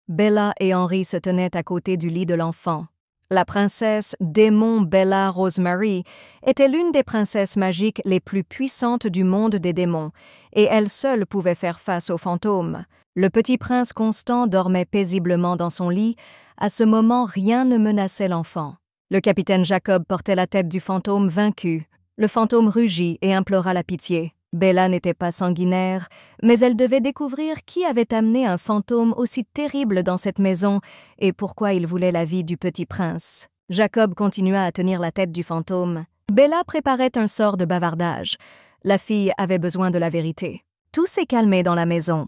Bella et Henri se tenaient à côté du lit de l'enfant. La princesse démon Bella Rosemary était l'une des princesses magiques les plus puissantes du monde des démons, et elle seule pouvait faire face aux fantômes. Le petit prince Constant dormait paisiblement dans son lit. À ce moment, rien ne menaçait l'enfant. Le capitaine Jacob portait la tête du fantôme vaincu. Le fantôme rugit et implora la pitié. Bella n'était pas sanguinaire, mais elle devait découvrir qui avait amené un fantôme aussi terrible dans cette maison et pourquoi il voulait la vie du petit prince. Jacob continua à tenir la tête du fantôme. Bella préparait un sort de bavardage. La fille avait besoin de la vérité. Tout s'est calmé dans la maison.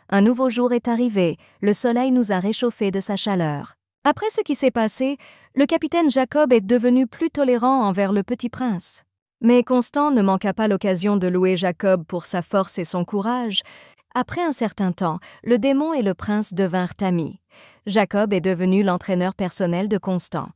Un nouveau jour est arrivé, le soleil nous a réchauffés de sa chaleur. Après ce qui s'est passé, le capitaine Jacob est devenu plus tolérant envers le petit prince. Mais Constant ne manqua pas l'occasion de louer Jacob pour sa force et son courage. Après un certain temps, le démon et le prince devinrent amis. Jacob est devenu l'entraîneur personnel de Constant.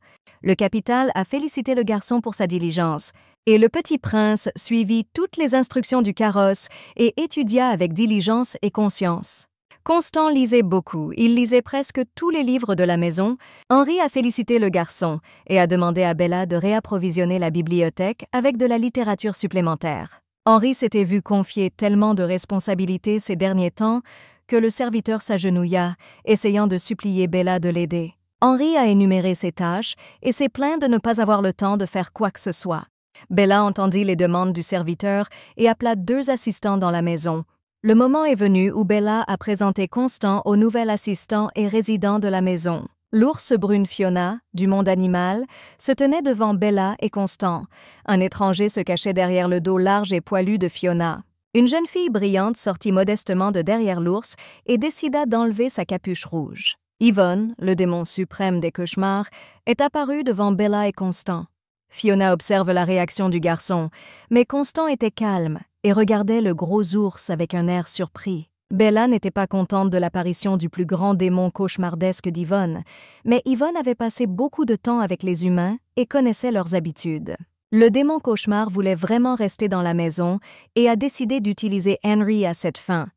Le capitaine a félicité le garçon pour sa diligence, et le petit prince suivit toutes les instructions du carrosse et étudia avec diligence et conscience. Constant lisait beaucoup, il lisait presque tous les livres de la maison. Henri a félicité le garçon et a demandé à Bella de réapprovisionner la bibliothèque avec de la littérature supplémentaire. Henri s'était vu confier tellement de responsabilités ces derniers temps que le serviteur s'agenouilla, essayant de supplier Bella de l'aider. Henri a énuméré ses tâches et s'est plaint de ne pas avoir le temps de faire quoi que ce soit. Bella entendit les demandes du serviteur et appela 2 assistants dans la maison. Le moment est venu où Bella a présenté Constant au nouvel assistant et résident de la maison. L'ours brune Fiona, du monde animal, se tenait devant Bella et Constant. Un étranger se cachait derrière le dos large et poilu de Fiona. Une jeune fille brillante sortit modestement de derrière l'ours et décida d'enlever sa capuche rouge. Yvonne, le démon suprême des cauchemars, est apparue devant Bella et Constant. Fiona observe la réaction du garçon, mais Constant était calme et regardait le gros ours avec un air surpris. Bella n'était pas contente de l'apparition du plus grand démon cauchemardesque d'Yvonne, mais Yvonne avait passé beaucoup de temps avec les humains et connaissait leurs habitudes. Le démon cauchemar voulait vraiment rester dans la maison et a décidé d'utiliser Henry à cette fin.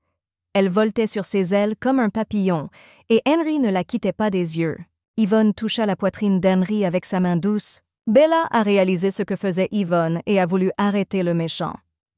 Elle voltait sur ses ailes comme un papillon, et Henry ne la quittait pas des yeux. Yvonne toucha la poitrine d'Henry avec sa main douce. Bella a réalisé ce que faisait Yvonne et a voulu arrêter le méchant.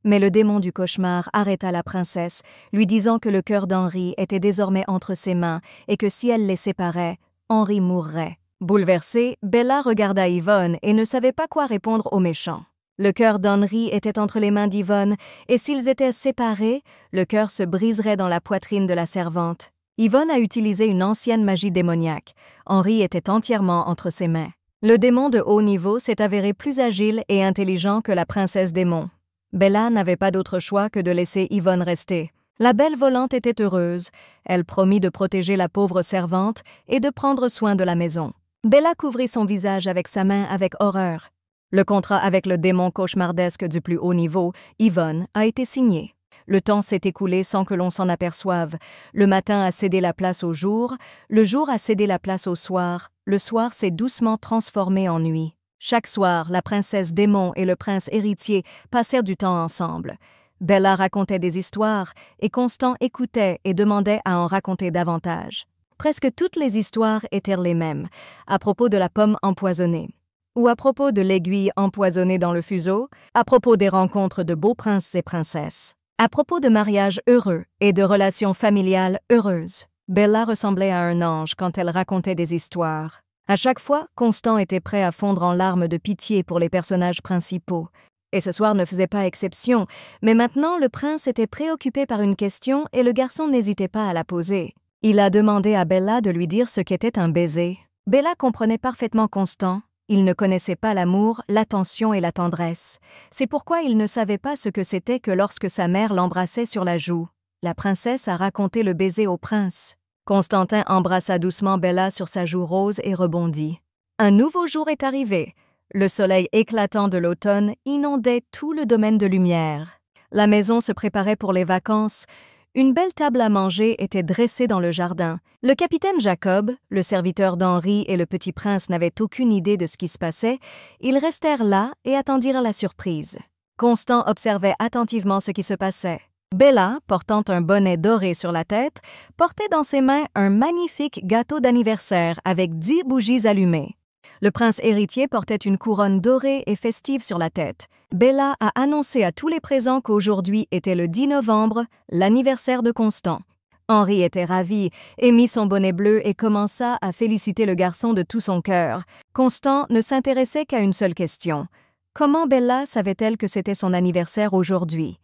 Mais le démon du cauchemar arrêta la princesse, lui disant que le cœur d'Henry était désormais entre ses mains et que si elle les séparait, Henry mourrait. Bouleversée, Bella regarda Yvonne et ne savait pas quoi répondre au méchant. Le cœur d'Henry était entre les mains d'Yvonne, et s'ils étaient séparés, le cœur se briserait dans la poitrine de la servante. Yvonne a utilisé une ancienne magie démoniaque. Henri était entièrement entre ses mains. Le démon de haut niveau s'est avéré plus agile et intelligent que la princesse démon. Bella n'avait pas d'autre choix que de laisser Yvonne rester. La belle volante était heureuse. Elle promit de protéger la pauvre servante et de prendre soin de la maison. Bella couvrit son visage avec sa main avec horreur. Le contrat avec le démon cauchemardesque du plus haut niveau, Yvonne, a été signé. Le temps s'est écoulé sans que l'on s'en aperçoive. Le matin a cédé la place au jour, le jour a cédé la place au soir, le soir s'est doucement transformé en nuit. Chaque soir, la princesse démon et le prince héritier passèrent du temps ensemble. Bella racontait des histoires et Constant écoutait et demandait à en raconter davantage. Presque toutes les histoires étaient les mêmes, à propos de la pomme empoisonnée, ou à propos de l'aiguille empoisonnée dans le fuseau, à propos des rencontres de beaux princes et princesses, à propos de mariages heureux et de relations familiales heureuses. Bella ressemblait à un ange quand elle racontait des histoires. À chaque fois, Constant était prêt à fondre en larmes de pitié pour les personnages principaux. Et ce soir ne faisait pas exception, mais maintenant le prince était préoccupé par une question et le garçon n'hésitait pas à la poser. Il a demandé à Bella de lui dire ce qu'était un baiser. Bella comprenait parfaitement Constant. Il ne connaissait pas l'amour, l'attention et la tendresse. C'est pourquoi il ne savait pas ce que c'était que lorsque sa mère l'embrassait sur la joue. La princesse a raconté le baiser au prince. Constantin embrassa doucement Bella sur sa joue rose et rebondit. Un nouveau jour est arrivé. Le soleil éclatant de l'automne inondait tout le domaine de lumière. La maison se préparait pour les vacances. Une belle table à manger était dressée dans le jardin. Le capitaine Jacob, le serviteur d'Henri et le petit prince n'avaient aucune idée de ce qui se passait. Ils restèrent là et attendirent la surprise. Constant observait attentivement ce qui se passait. Bella, portant un bonnet doré sur la tête, portait dans ses mains un magnifique gâteau d'anniversaire avec 10 bougies allumées. Le prince héritier portait une couronne dorée et festive sur la tête. Bella a annoncé à tous les présents qu'aujourd'hui était le 10 novembre, l'anniversaire de Constant. Henri était ravi et mit son bonnet bleu et commença à féliciter le garçon de tout son cœur. Constant ne s'intéressait qu'à une seule question. Comment Bella savait-elle que c'était son anniversaire aujourd'hui?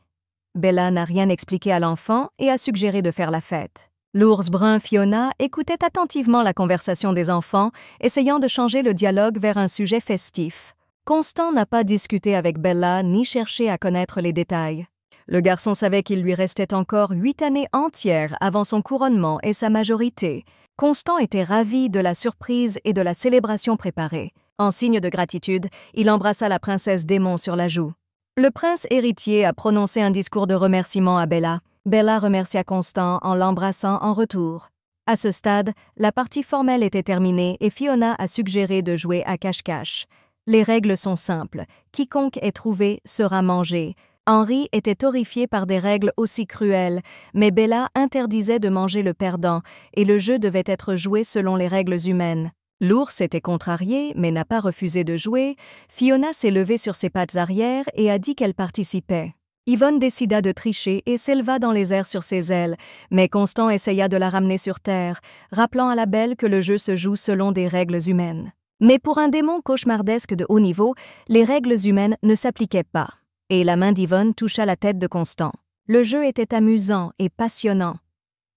Bella n'a rien expliqué à l'enfant et a suggéré de faire la fête. L'ours brun Fiona écoutait attentivement la conversation des enfants, essayant de changer le dialogue vers un sujet festif. Constant n'a pas discuté avec Bella ni cherché à connaître les détails. Le garçon savait qu'il lui restait encore 8 années entières avant son couronnement et sa majorité. Constant était ravi de la surprise et de la célébration préparée. En signe de gratitude, il embrassa la princesse démon sur la joue. Le prince héritier a prononcé un discours de remerciement à Bella. Bella remercia Constant en l'embrassant en retour. À ce stade, la partie formelle était terminée et Fiona a suggéré de jouer à cache-cache. Les règles sont simples. Quiconque est trouvé sera mangé. Henri était horrifié par des règles aussi cruelles, mais Bella interdisait de manger le perdant et le jeu devait être joué selon les règles humaines. L'ours était contrarié, mais n'a pas refusé de jouer. Fiona s'est levée sur ses pattes arrière et a dit qu'elle participait. Yvonne décida de tricher et s'éleva dans les airs sur ses ailes, mais Constant essaya de la ramener sur terre, rappelant à la belle que le jeu se joue selon des règles humaines. Mais pour un démon cauchemardesque de haut niveau, les règles humaines ne s'appliquaient pas, et la main d'Yvonne toucha la tête de Constant. Le jeu était amusant et passionnant.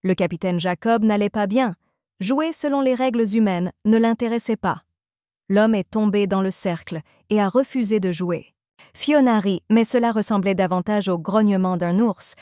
Le capitaine Jacob n'allait pas bien. Jouer selon les règles humaines ne l'intéressait pas. L'homme est tombé dans le cercle et a refusé de jouer. Fiona rit, mais cela ressemblait davantage au grognement d'un ours.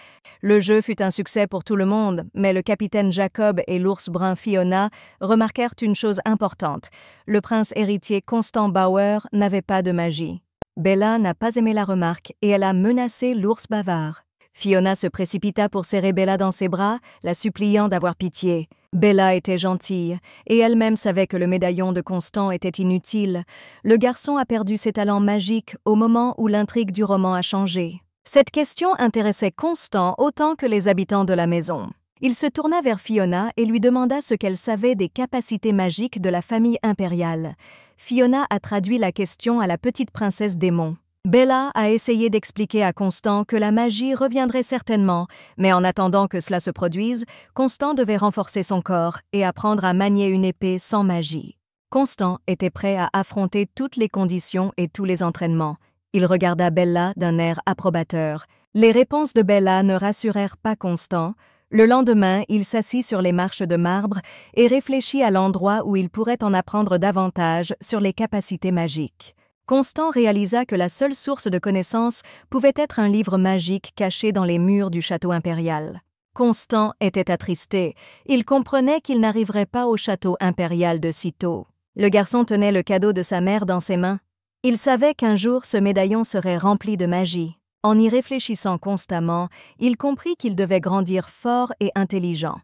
Le jeu fut un succès pour tout le monde, mais le capitaine Jacob et l'ours brun Fiona remarquèrent une chose importante. Le prince héritier Constant Bauer n'avait pas de magie. Bella n'a pas aimé la remarque et elle a menacé l'ours bavard. Fiona se précipita pour serrer Bella dans ses bras, la suppliant d'avoir pitié. Bella était gentille, et elle-même savait que le médaillon de Constant était inutile. Le garçon a perdu ses talents magiques au moment où l'intrigue du roman a changé. Cette question intéressait Constant autant que les habitants de la maison. Il se tourna vers Fiona et lui demanda ce qu'elle savait des capacités magiques de la famille impériale. Fiona a traduit la question à la petite princesse démon. Bella a essayé d'expliquer à Constant que la magie reviendrait certainement, mais en attendant que cela se produise, Constant devait renforcer son corps et apprendre à manier une épée sans magie. Constant était prêt à affronter toutes les conditions et tous les entraînements. Il regarda Bella d'un air approbateur. Les réponses de Bella ne rassurèrent pas Constant. Le lendemain, il s'assit sur les marches de marbre et réfléchit à l'endroit où il pourrait en apprendre davantage sur les capacités magiques. Constant réalisa que la seule source de connaissances pouvait être un livre magique caché dans les murs du château impérial. Constant était attristé. Il comprenait qu'il n'arriverait pas au château impérial de sitôt. Le garçon tenait le cadeau de sa mère dans ses mains. Il savait qu'un jour ce médaillon serait rempli de magie. En y réfléchissant constamment, il comprit qu'il devait grandir fort et intelligent.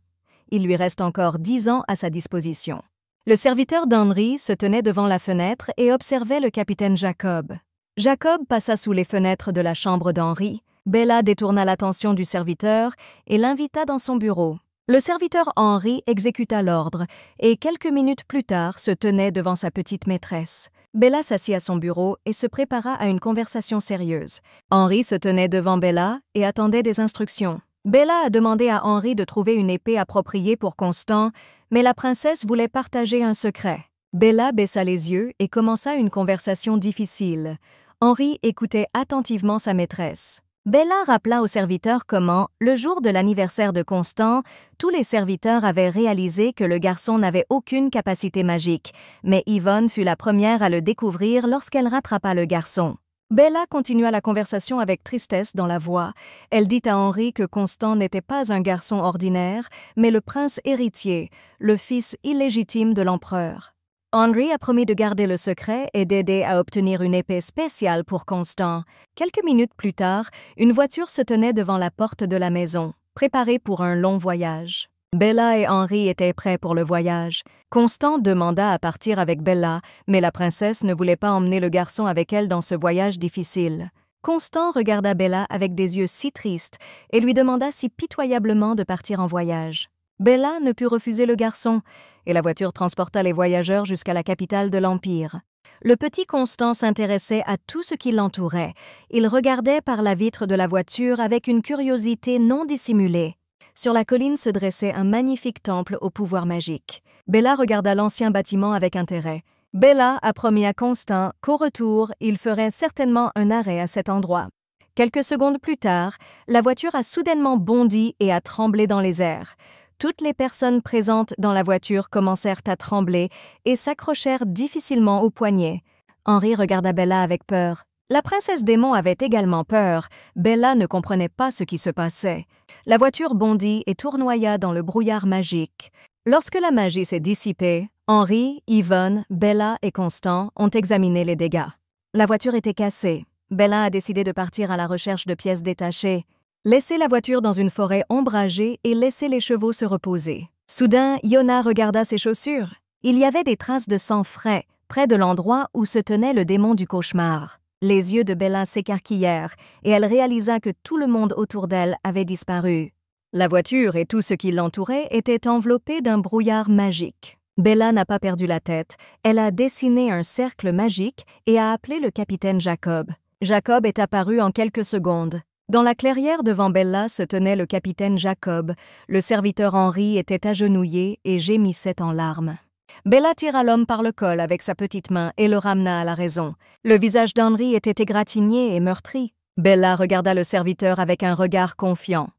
Il lui reste encore 10 ans à sa disposition. Le serviteur d'Henri se tenait devant la fenêtre et observait le capitaine Jacob. Jacob passa sous les fenêtres de la chambre d'Henri. Bella détourna l'attention du serviteur et l'invita dans son bureau. Le serviteur Henri exécuta l'ordre et quelques minutes plus tard se tenait devant sa petite maîtresse. Bella s'assit à son bureau et se prépara à une conversation sérieuse. Henri se tenait devant Bella et attendait des instructions. Bella a demandé à Henri de trouver une épée appropriée pour Constant, mais la princesse voulait partager un secret. Bella baissa les yeux et commença une conversation difficile. Henri écoutait attentivement sa maîtresse. Bella rappela au serviteur comment, le jour de l'anniversaire de Constant, tous les serviteurs avaient réalisé que le garçon n'avait aucune capacité magique, mais Yvonne fut la première à le découvrir lorsqu'elle rattrapa le garçon. Bella continua la conversation avec tristesse dans la voix. Elle dit à Henri que Constant n'était pas un garçon ordinaire, mais le prince héritier, le fils illégitime de l'empereur. Henri a promis de garder le secret et d'aider à obtenir une épée spéciale pour Constant. Quelques minutes plus tard, une voiture se tenait devant la porte de la maison, préparée pour un long voyage. Bella et Henri étaient prêts pour le voyage. Constant demanda à partir avec Bella, mais la princesse ne voulait pas emmener le garçon avec elle dans ce voyage difficile. Constant regarda Bella avec des yeux si tristes et lui demanda si pitoyablement de partir en voyage. Bella ne put refuser le garçon, et la voiture transporta les voyageurs jusqu'à la capitale de l'Empire. Le petit Constant s'intéressait à tout ce qui l'entourait. Il regardait par la vitre de la voiture avec une curiosité non dissimulée. Sur la colline se dressait un magnifique temple au pouvoir magique. Bella regarda l'ancien bâtiment avec intérêt. Bella a promis à Constant qu'au retour, il ferait certainement un arrêt à cet endroit. Quelques secondes plus tard, la voiture a soudainement bondi et a tremblé dans les airs. Toutes les personnes présentes dans la voiture commencèrent à trembler et s'accrochèrent difficilement aux poignets. Henri regarda Bella avec peur. La princesse Démon avait également peur. Bella ne comprenait pas ce qui se passait. La voiture bondit et tournoya dans le brouillard magique. Lorsque la magie s'est dissipée, Henri, Yvonne, Bella et Constant ont examiné les dégâts. La voiture était cassée. Bella a décidé de partir à la recherche de pièces détachées. Laisser la voiture dans une forêt ombragée et laisser les chevaux se reposer. Soudain, Yona regarda ses chaussures. Il y avait des traces de sang frais, près de l'endroit où se tenait le démon du cauchemar. Les yeux de Bella s'écarquillèrent et elle réalisa que tout le monde autour d'elle avait disparu. La voiture et tout ce qui l'entourait étaient enveloppés d'un brouillard magique. Bella n'a pas perdu la tête. Elle a dessiné un cercle magique et a appelé le capitaine Jacob. Jacob est apparu en quelques secondes. Dans la clairière devant Bella se tenait le capitaine Jacob. Le serviteur Henri était agenouillé et gémissait en larmes. Bella tira l'homme par le col avec sa petite main et le ramena à la raison. Le visage d'Henri était égratigné et meurtri. Bella regarda le serviteur avec un regard confiant.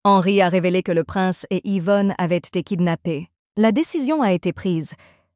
Henri a révélé que le prince et Yvonne avaient été kidnappés. La décision a été prise.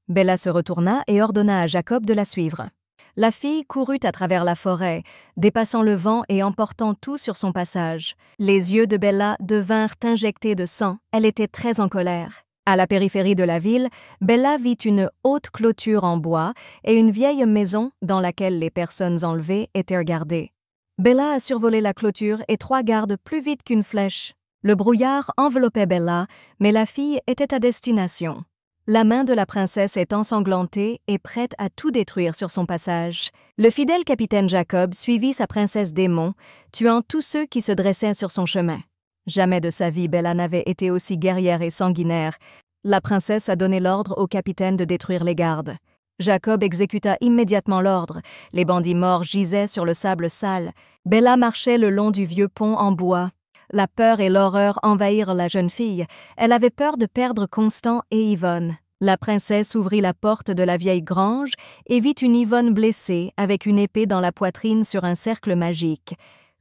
Bella se retourna et ordonna à Jacob de la suivre. La fille courut à travers la forêt, dépassant le vent et emportant tout sur son passage. Les yeux de Bella devinrent injectés de sang. Elle était très en colère. À la périphérie de la ville, Bella vit une haute clôture en bois et une vieille maison dans laquelle les personnes enlevées étaient gardées. Bella a survolé la clôture et 3 gardes plus vite qu'une flèche. Le brouillard enveloppait Bella, mais la fille était à destination. La main de la princesse est ensanglantée et prête à tout détruire sur son passage. Le fidèle capitaine Jacob suivit sa princesse Démon, tuant tous ceux qui se dressaient sur son chemin. Jamais de sa vie Bella n'avait été aussi guerrière et sanguinaire. La princesse a donné l'ordre au capitaine de détruire les gardes. Jacob exécuta immédiatement l'ordre. Les bandits morts gisaient sur le sable sale. Bella marchait le long du vieux pont en bois. La peur et l'horreur envahirent la jeune fille. Elle avait peur de perdre Constant et Yvonne. La princesse ouvrit la porte de la vieille grange et vit une Yvonne blessée avec une épée dans la poitrine sur un cercle magique.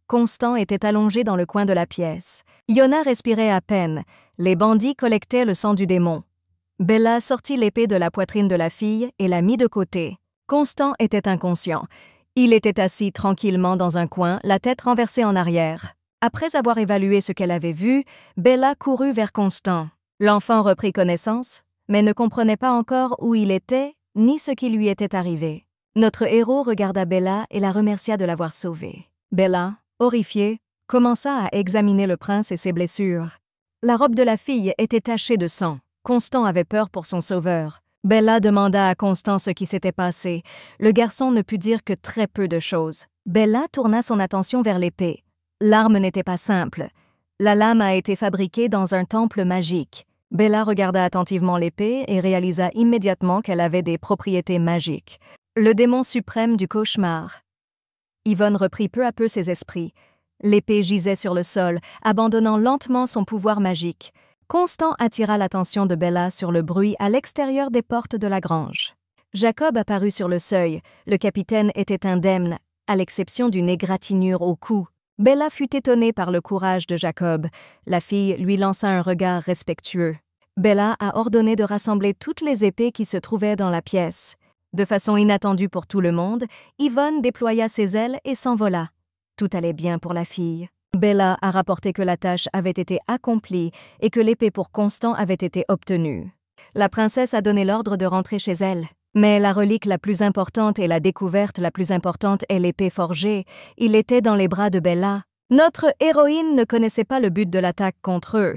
Constant était allongé dans le coin de la pièce. Yona respirait à peine. Les bandits collectaient le sang du démon. Bella sortit l'épée de la poitrine de la fille et la mit de côté. Constant était inconscient. Il était assis tranquillement dans un coin, la tête renversée en arrière. Après avoir évalué ce qu'elle avait vu, Bella courut vers Constant. L'enfant reprit connaissance, mais ne comprenait pas encore où il était ni ce qui lui était arrivé. Notre héros regarda Bella et la remercia de l'avoir sauvée. Bella, horrifiée, commença à examiner le prince et ses blessures. La robe de la fille était tachée de sang. Constant avait peur pour son sauveur. Bella demanda à Constant ce qui s'était passé. Le garçon ne put dire que très peu de choses. Bella tourna son attention vers l'épée. L'arme n'était pas simple. La lame a été fabriquée dans un temple magique. Bella regarda attentivement l'épée et réalisa immédiatement qu'elle avait des propriétés magiques. Le démon suprême du cauchemar. Yvonne reprit peu à peu ses esprits. L'épée gisait sur le sol, abandonnant lentement son pouvoir magique. Constant attira l'attention de Bella sur le bruit à l'extérieur des portes de la grange. Jacob apparut sur le seuil. Le capitaine était indemne, à l'exception d'une égratignure au cou. Bella fut étonnée par le courage de Jacob. La fille lui lança un regard respectueux. Bella a ordonné de rassembler toutes les épées qui se trouvaient dans la pièce. De façon inattendue pour tout le monde, Yvonne déploya ses ailes et s'envola. Tout allait bien pour la fille. Bella a rapporté que la tâche avait été accomplie et que l'épée pour Constant avait été obtenue. La princesse a donné l'ordre de rentrer chez elle. Mais la relique la plus importante et la découverte la plus importante est l'épée forgée. Il était dans les bras de Bella. Notre héroïne ne connaissait pas le but de l'attaque contre eux,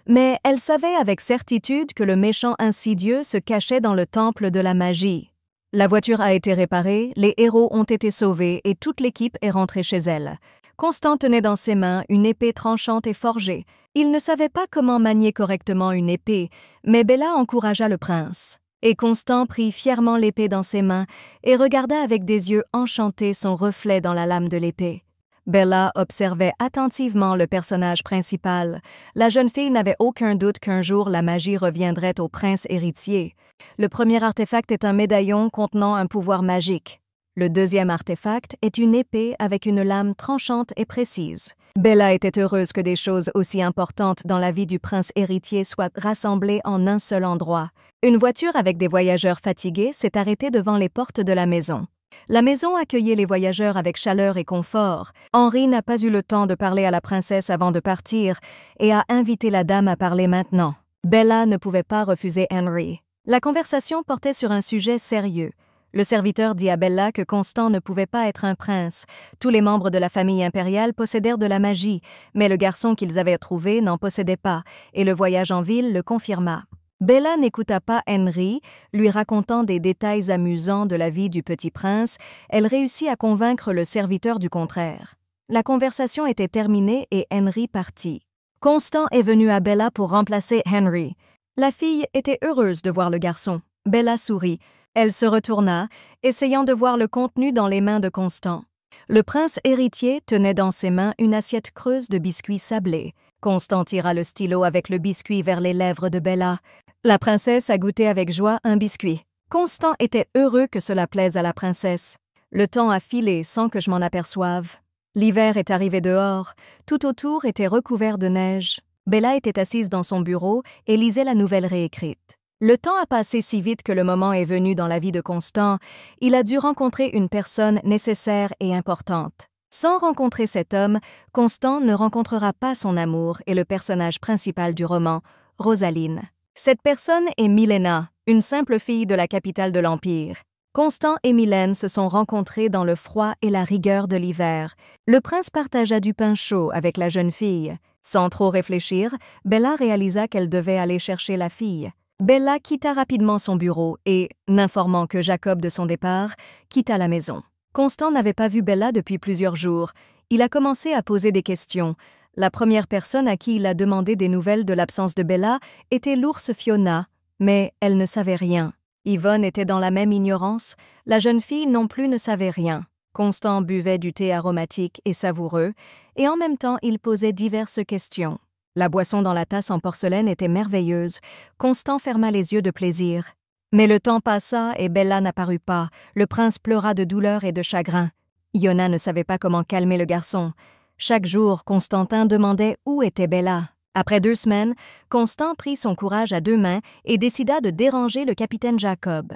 mais elle savait avec certitude que le méchant insidieux se cachait dans le temple de la magie. La voiture a été réparée, les héros ont été sauvés et toute l'équipe est rentrée chez elle. Constant tenait dans ses mains une épée tranchante et forgée. Il ne savait pas comment manier correctement une épée, mais Bella encouragea le prince. Et Constant prit fièrement l'épée dans ses mains et regarda avec des yeux enchantés son reflet dans la lame de l'épée. Bella observait attentivement le personnage principal. La jeune fille n'avait aucun doute qu'un jour la magie reviendrait au prince héritier. Le premier artefact est un médaillon contenant un pouvoir magique. Le deuxième artefact est une épée avec une lame tranchante et précise. Bella était heureuse que des choses aussi importantes dans la vie du prince héritier soient rassemblées en un seul endroit. Une voiture avec des voyageurs fatigués s'est arrêtée devant les portes de la maison. La maison accueillait les voyageurs avec chaleur et confort. Henri n'a pas eu le temps de parler à la princesse avant de partir et a invité la dame à parler maintenant. Bella ne pouvait pas refuser Henry. La conversation portait sur un sujet sérieux. Le serviteur dit à Bella que Constant ne pouvait pas être un prince. Tous les membres de la famille impériale possédèrent de la magie, mais le garçon qu'ils avaient trouvé n'en possédait pas, et le voyage en ville le confirma. Bella n'écouta pas Henry, lui racontant des détails amusants de la vie du petit prince. Elle réussit à convaincre le serviteur du contraire. La conversation était terminée et Henry partit. Constant est venu à Bella pour remplacer Henry. La fille était heureuse de voir le garçon. Bella sourit. Elle se retourna, essayant de voir le contenu dans les mains de Constant. Le prince héritier tenait dans ses mains une assiette creuse de biscuits sablés. Constant tira le stylo avec le biscuit vers les lèvres de Bella. La princesse a goûté avec joie un biscuit. Constant était heureux que cela plaise à la princesse. Le temps a filé sans que je m'en aperçoive. L'hiver est arrivé dehors. Tout autour était recouvert de neige. Bella était assise dans son bureau et lisait la nouvelle réécrite. Le temps a passé si vite que le moment est venu dans la vie de Constant. Il a dû rencontrer une personne nécessaire et importante. Sans rencontrer cet homme, Constant ne rencontrera pas son amour et le personnage principal du roman, Rosaline. Cette personne est Milena, une simple fille de la capitale de l'Empire. Constant et Mylène se sont rencontrés dans le froid et la rigueur de l'hiver. Le prince partagea du pain chaud avec la jeune fille. Sans trop réfléchir, Bella réalisa qu'elle devait aller chercher la fille. Bella quitta rapidement son bureau et, n'informant que Jacob de son départ, quitta la maison. Constant n'avait pas vu Bella depuis plusieurs jours. Il a commencé à poser des questions. La première personne à qui il a demandé des nouvelles de l'absence de Bella était l'ours Fiona, mais elle ne savait rien. Yvonne était dans la même ignorance. La jeune fille non plus ne savait rien. Constant buvait du thé aromatique et savoureux, et en même temps il posait diverses questions. La boisson dans la tasse en porcelaine était merveilleuse. Constant ferma les yeux de plaisir. Mais le temps passa et Bella n'apparut pas. Le prince pleura de douleur et de chagrin. Yona ne savait pas comment calmer le garçon. Chaque jour, Constantin demandait où était Bella. Après 2 semaines, Constant prit son courage à 2 mains et décida de déranger le capitaine Jacob.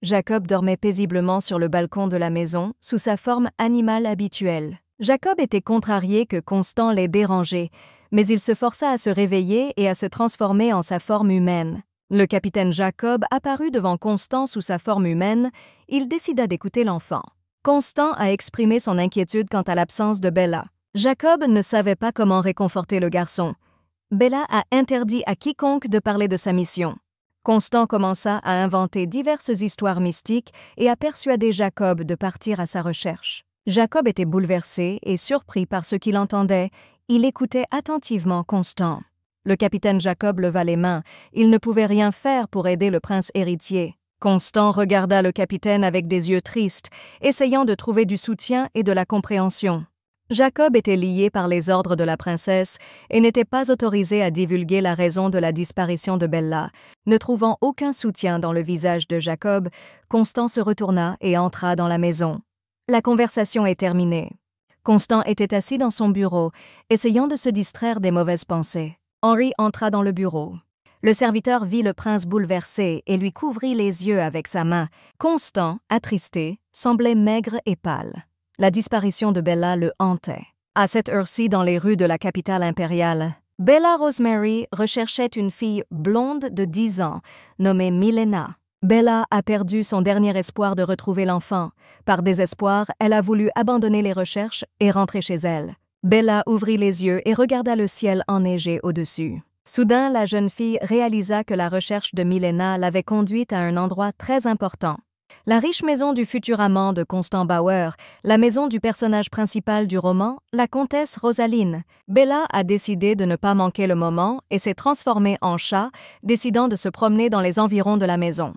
Jacob dormait paisiblement sur le balcon de la maison, sous sa forme animale habituelle. Jacob était contrarié que Constant l'ait dérangé, mais il se força à se réveiller et à se transformer en sa forme humaine. Le capitaine Jacob apparut devant Constant sous sa forme humaine. Il décida d'écouter l'enfant. Constant a exprimé son inquiétude quant à l'absence de Bella. Jacob ne savait pas comment réconforter le garçon. Bella a interdit à quiconque de parler de sa mission. Constant commença à inventer diverses histoires mystiques et à persuader Jacob de partir à sa recherche. Jacob était bouleversé et surpris par ce qu'il entendait. Il écoutait attentivement Constant. Le capitaine Jacob leva les mains. Il ne pouvait rien faire pour aider le prince héritier. Constant regarda le capitaine avec des yeux tristes, essayant de trouver du soutien et de la compréhension. Jacob était lié par les ordres de la princesse et n'était pas autorisé à divulguer la raison de la disparition de Bella. Ne trouvant aucun soutien dans le visage de Jacob, Constant se retourna et entra dans la maison. La conversation est terminée. Constant était assis dans son bureau, essayant de se distraire des mauvaises pensées. Henri entra dans le bureau. Le serviteur vit le prince bouleversé et lui couvrit les yeux avec sa main. Constant, attristé, semblait maigre et pâle. La disparition de Bella le hantait. À cette heure-ci, dans les rues de la capitale impériale, Bella Rosemary recherchait une fille blonde de 10 ans, nommée Milena. Bella a perdu son dernier espoir de retrouver l'enfant. Par désespoir, elle a voulu abandonner les recherches et rentrer chez elle. Bella ouvrit les yeux et regarda le ciel enneigé au-dessus. Soudain, la jeune fille réalisa que la recherche de Milena l'avait conduite à un endroit très important. La riche maison du futur amant de Constant Bauer, la maison du personnage principal du roman, la comtesse Rosaline. Bella a décidé de ne pas manquer le moment et s'est transformée en chat, décidant de se promener dans les environs de la maison.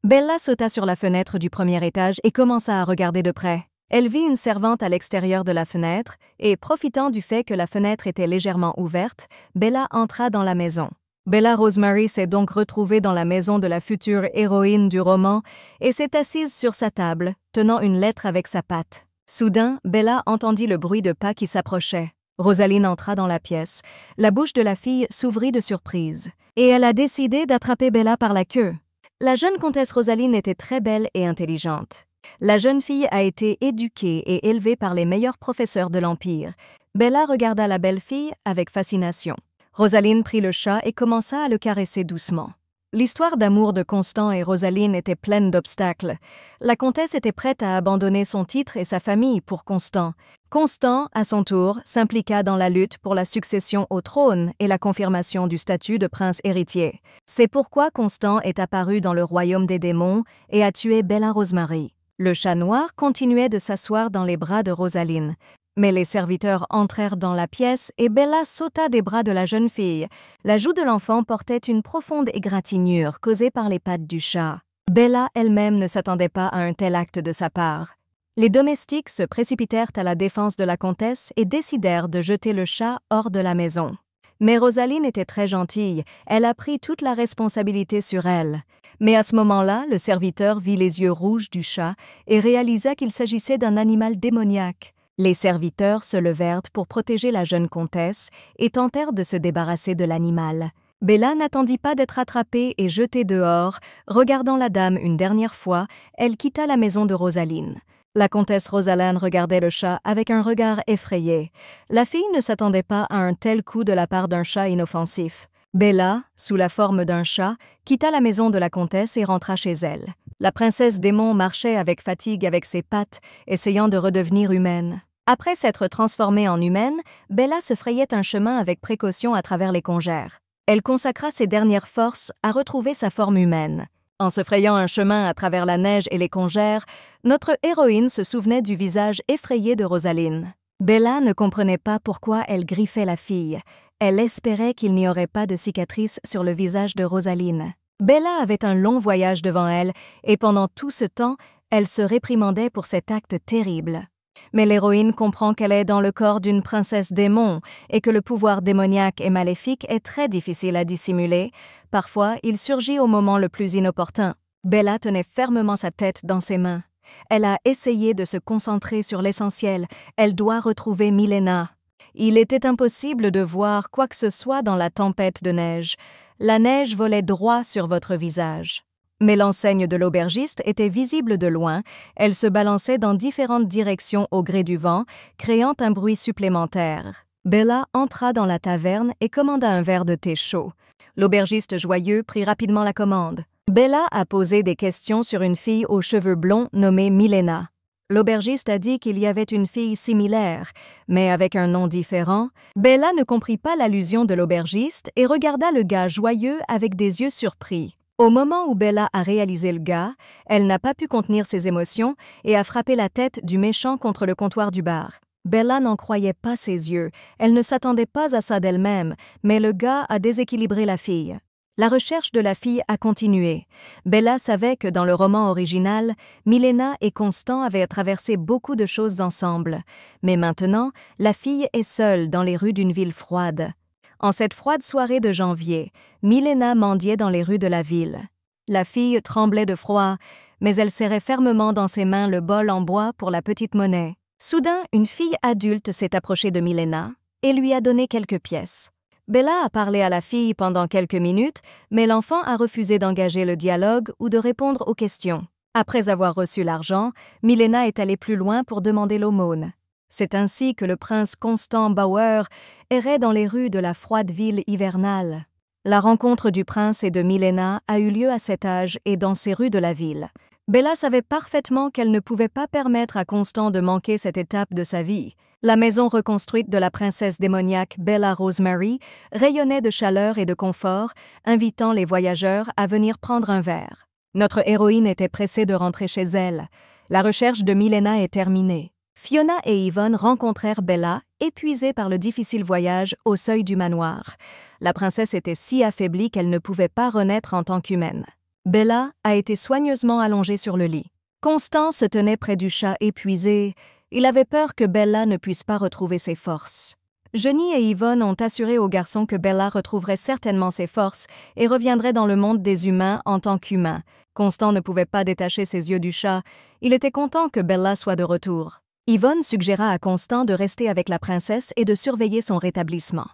Bella sauta sur la fenêtre du premier étage et commença à regarder de près. Elle vit une servante à l'extérieur de la fenêtre et, profitant du fait que la fenêtre était légèrement ouverte, Bella entra dans la maison. Bella Rosemary s'est donc retrouvée dans la maison de la future héroïne du roman et s'est assise sur sa table, tenant une lettre avec sa patte. Soudain, Bella entendit le bruit de pas qui s'approchaient. Rosaline entra dans la pièce. La bouche de la fille s'ouvrit de surprise, et elle a décidé d'attraper Bella par la queue. La jeune comtesse Rosaline était très belle et intelligente. La jeune fille a été éduquée et élevée par les meilleurs professeurs de l'Empire. Bella regarda la belle fille avec fascination. Rosaline prit le chat et commença à le caresser doucement. L'histoire d'amour de Constant et Rosaline était pleine d'obstacles. La comtesse était prête à abandonner son titre et sa famille pour Constant. Constant, à son tour, s'impliqua dans la lutte pour la succession au trône et la confirmation du statut de prince héritier. C'est pourquoi Constant est apparu dans le royaume des démons et a tué Bella Rosemary. Le chat noir continuait de s'asseoir dans les bras de Rosaline. Mais les serviteurs entrèrent dans la pièce et Bella sauta des bras de la jeune fille. La joue de l'enfant portait une profonde égratignure causée par les pattes du chat. Bella elle-même ne s'attendait pas à un tel acte de sa part. Les domestiques se précipitèrent à la défense de la comtesse et décidèrent de jeter le chat hors de la maison. Mais Rosaline était très gentille, elle a pris toute la responsabilité sur elle. Mais à ce moment-là, le serviteur vit les yeux rouges du chat et réalisa qu'il s'agissait d'un animal démoniaque. Les serviteurs se levèrent pour protéger la jeune comtesse et tentèrent de se débarrasser de l'animal. Bella n'attendit pas d'être attrapée et jetée dehors. Regardant la dame une dernière fois, elle quitta la maison de Rosaline. La comtesse Rosaline regardait le chat avec un regard effrayé. La fille ne s'attendait pas à un tel coup de la part d'un chat inoffensif. Bella, sous la forme d'un chat, quitta la maison de la comtesse et rentra chez elle. La princesse démon marchait avec fatigue avec ses pattes, essayant de redevenir humaine. Après s'être transformée en humaine, Bella se frayait un chemin avec précaution à travers les congères. Elle consacra ses dernières forces à retrouver sa forme humaine. En se frayant un chemin à travers la neige et les congères, notre héroïne se souvenait du visage effrayé de Rosaline. Bella ne comprenait pas pourquoi elle griffait la fille. Elle espérait qu'il n'y aurait pas de cicatrice sur le visage de Rosaline. Bella avait un long voyage devant elle, et pendant tout ce temps, elle se réprimandait pour cet acte terrible. Mais l'héroïne comprend qu'elle est dans le corps d'une princesse démon et que le pouvoir démoniaque et maléfique est très difficile à dissimuler. Parfois, il surgit au moment le plus inopportun. Bella tenait fermement sa tête dans ses mains. Elle a essayé de se concentrer sur l'essentiel. Elle doit retrouver Milena. Il était impossible de voir quoi que ce soit dans la tempête de neige. La neige volait droit sur votre visage. Mais l'enseigne de l'aubergiste était visible de loin, elle se balançait dans différentes directions au gré du vent, créant un bruit supplémentaire. Bella entra dans la taverne et commanda un verre de thé chaud. L'aubergiste joyeux prit rapidement la commande. Bella a posé des questions sur une fille aux cheveux blonds nommée Milena. L'aubergiste a dit qu'il y avait une fille similaire, mais avec un nom différent. Bella ne comprit pas l'allusion de l'aubergiste et regarda le gars joyeux avec des yeux surpris. Au moment où Bella a réalisé le gars, elle n'a pas pu contenir ses émotions et a frappé la tête du méchant contre le comptoir du bar. Bella n'en croyait pas ses yeux, elle ne s'attendait pas à ça d'elle-même, mais le gars a déséquilibré la fille. La recherche de la fille a continué. Bella savait que dans le roman original, Milena et Constant avaient traversé beaucoup de choses ensemble. Mais maintenant, la fille est seule dans les rues d'une ville froide. En cette froide soirée de janvier, Milena mendiait dans les rues de la ville. La fille tremblait de froid, mais elle serrait fermement dans ses mains le bol en bois pour la petite monnaie. Soudain, une fille adulte s'est approchée de Milena et lui a donné quelques pièces. Bella a parlé à la fille pendant quelques minutes, mais l'enfant a refusé d'engager le dialogue ou de répondre aux questions. Après avoir reçu l'argent, Milena est allée plus loin pour demander l'aumône. C'est ainsi que le prince Constant Bauer errait dans les rues de la froide ville hivernale. La rencontre du prince et de Milena a eu lieu à cet âge et dans ces rues de la ville. Bella savait parfaitement qu'elle ne pouvait pas permettre à Constant de manquer cette étape de sa vie. La maison reconstruite de la princesse démoniaque Bella Rosemary rayonnait de chaleur et de confort, invitant les voyageurs à venir prendre un verre. Notre héroïne était pressée de rentrer chez elle. La recherche de Milena est terminée. Fiona et Yvonne rencontrèrent Bella, épuisée par le difficile voyage au seuil du manoir. La princesse était si affaiblie qu'elle ne pouvait pas renaître en tant qu'humaine. Bella a été soigneusement allongée sur le lit. Constant se tenait près du chat épuisé. Il avait peur que Bella ne puisse pas retrouver ses forces. Jenny et Yvonne ont assuré au garçon que Bella retrouverait certainement ses forces et reviendrait dans le monde des humains en tant qu'humain. Constant ne pouvait pas détacher ses yeux du chat. Il était content que Bella soit de retour. Yvonne suggéra à Constant de rester avec la princesse et de surveiller son rétablissement.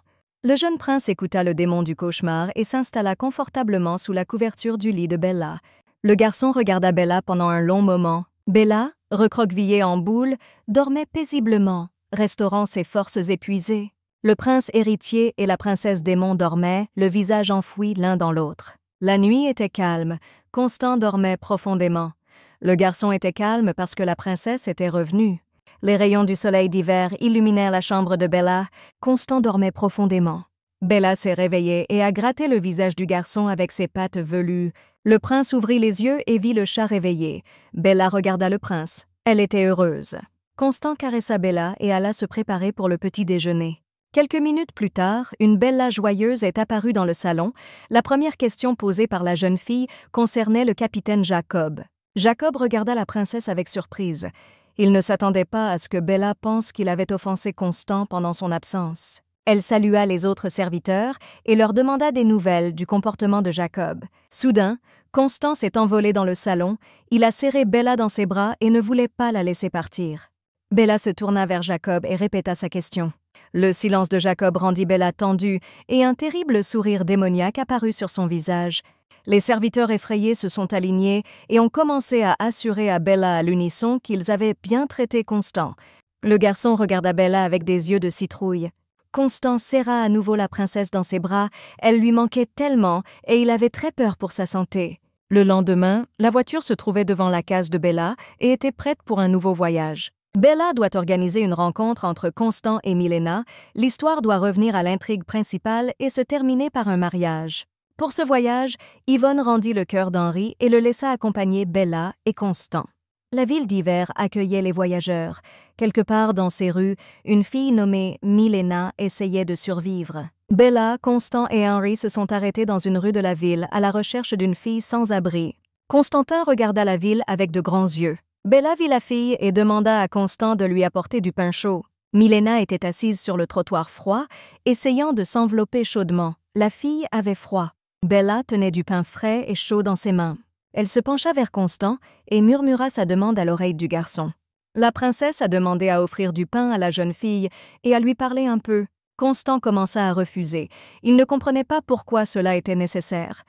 Le jeune prince écouta le démon du cauchemar et s'installa confortablement sous la couverture du lit de Bella. Le garçon regarda Bella pendant un long moment. Bella, recroquevillée en boule, dormait paisiblement, restaurant ses forces épuisées. Le prince héritier et la princesse démon dormaient, le visage enfoui l'un dans l'autre. La nuit était calme, Constant dormait profondément. Le garçon était calme parce que la princesse était revenue. Les rayons du soleil d'hiver illuminèrent la chambre de Bella. Constant dormait profondément. Bella s'est réveillée et a gratté le visage du garçon avec ses pattes velues. Le prince ouvrit les yeux et vit le chat réveillé. Bella regarda le prince. Elle était heureuse. Constant caressa Bella et alla se préparer pour le petit déjeuner. Quelques minutes plus tard, une Bella joyeuse est apparue dans le salon. La première question posée par la jeune fille concernait le capitaine Jacob. Jacob regarda la princesse avec surprise. Il ne s'attendait pas à ce que Bella pense qu'il avait offensé Constant pendant son absence. Elle salua les autres serviteurs et leur demanda des nouvelles du comportement de Jacob. Soudain, Constant s'est envolé dans le salon, il a serré Bella dans ses bras et ne voulait pas la laisser partir. Bella se tourna vers Jacob et répéta sa question. Le silence de Jacob rendit Bella tendue et un terrible sourire démoniaque apparut sur son visage. Les serviteurs effrayés se sont alignés et ont commencé à assurer à Bella à l'unisson qu'ils avaient bien traité Constant. Le garçon regarda Bella avec des yeux de citrouille. Constant serra à nouveau la princesse dans ses bras, elle lui manquait tellement et il avait très peur pour sa santé. Le lendemain, la voiture se trouvait devant la case de Bella et était prête pour un nouveau voyage. Bella doit organiser une rencontre entre Constant et Milena, l'histoire doit revenir à l'intrigue principale et se terminer par un mariage. Pour ce voyage, Yvonne rendit le cœur d'Henri et le laissa accompagner Bella et Constant. La ville d'hiver accueillait les voyageurs. Quelque part dans ces rues, une fille nommée Milena essayait de survivre. Bella, Constant et Henri se sont arrêtés dans une rue de la ville à la recherche d'une fille sans abri. Constantin regarda la ville avec de grands yeux. Bella vit la fille et demanda à Constant de lui apporter du pain chaud. Milena était assise sur le trottoir froid, essayant de s'envelopper chaudement. La fille avait froid. Bella tenait du pain frais et chaud dans ses mains. Elle se pencha vers Constant et murmura sa demande à l'oreille du garçon. La princesse a demandé à offrir du pain à la jeune fille et à lui parler un peu. Constant commença à refuser. Il ne comprenait pas pourquoi cela était nécessaire.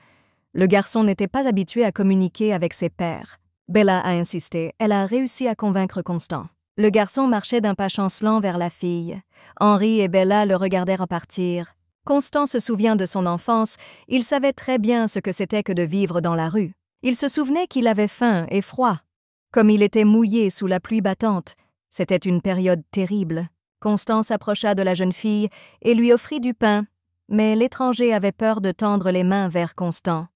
Le garçon n'était pas habitué à communiquer avec ses pairs. Bella a insisté. Elle a réussi à convaincre Constant. Le garçon marchait d'un pas chancelant vers la fille. Henri et Bella le regardèrent partir. Constant se souvient de son enfance. Il savait très bien ce que c'était que de vivre dans la rue. Il se souvenait qu'il avait faim et froid. Comme il était mouillé sous la pluie battante, c'était une période terrible. Constant s'approcha de la jeune fille et lui offrit du pain, mais l'étranger avait peur de tendre les mains vers Constant.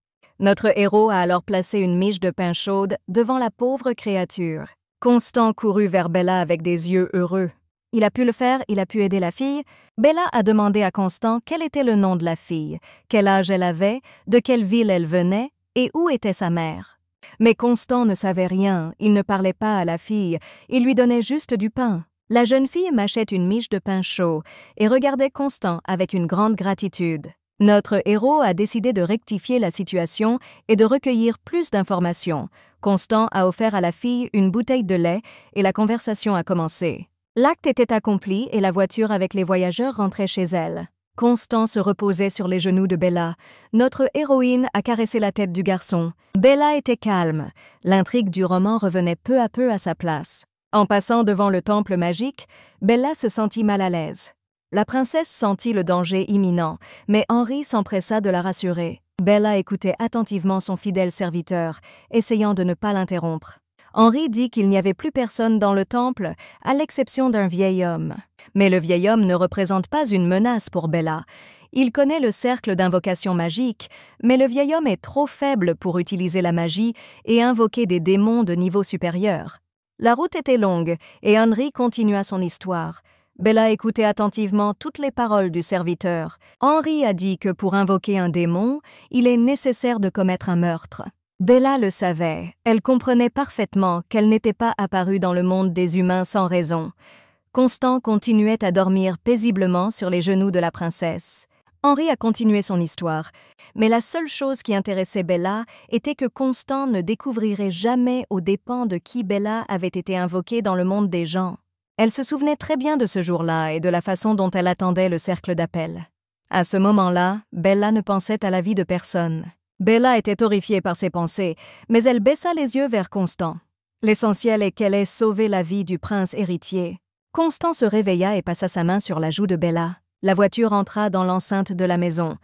Notre héros a alors placé une miche de pain chaude devant la pauvre créature. Constant courut vers Bella avec des yeux heureux. Il a pu le faire, il a pu aider la fille. Bella a demandé à Constant quel était le nom de la fille, quel âge elle avait, de quelle ville elle venait et où était sa mère. Mais Constant ne savait rien, il ne parlait pas à la fille, il lui donnait juste du pain. La jeune fille mâchait une miche de pain chaud et regardait Constant avec une grande gratitude. Notre héros a décidé de rectifier la situation et de recueillir plus d'informations. Constant a offert à la fille une bouteille de lait et la conversation a commencé. L'acte était accompli et la voiture avec les voyageurs rentrait chez elle. Constant se reposait sur les genoux de Bella. Notre héroïne a caressé la tête du garçon. Bella était calme. L'intrigue du roman revenait peu à peu à sa place. En passant devant le temple magique, Bella se sentit mal à l'aise. La princesse sentit le danger imminent, mais Henri s'empressa de la rassurer. Bella écoutait attentivement son fidèle serviteur, essayant de ne pas l'interrompre. Henri dit qu'il n'y avait plus personne dans le temple, à l'exception d'un vieil homme. Mais le vieil homme ne représente pas une menace pour Bella. Il connaît le cercle d'invocation magique, mais le vieil homme est trop faible pour utiliser la magie et invoquer des démons de niveau supérieur. La route était longue, et Henri continua son histoire. Bella écoutait attentivement toutes les paroles du serviteur. Henri a dit que pour invoquer un démon, il est nécessaire de commettre un meurtre. Bella le savait, elle comprenait parfaitement qu'elle n'était pas apparue dans le monde des humains sans raison. Constant continuait à dormir paisiblement sur les genoux de la princesse. Henri a continué son histoire, mais la seule chose qui intéressait Bella était que Constant ne découvrirait jamais aux dépens de qui Bella avait été invoquée dans le monde des gens. Elle se souvenait très bien de ce jour-là et de la façon dont elle attendait le cercle d'appel. À ce moment-là, Bella ne pensait à la vie de personne. Bella était horrifiée par ses pensées, mais elle baissa les yeux vers Constant. L'essentiel est qu'elle ait sauvé la vie du prince héritier. Constant se réveilla et passa sa main sur la joue de Bella. La voiture entra dans l'enceinte de la maison.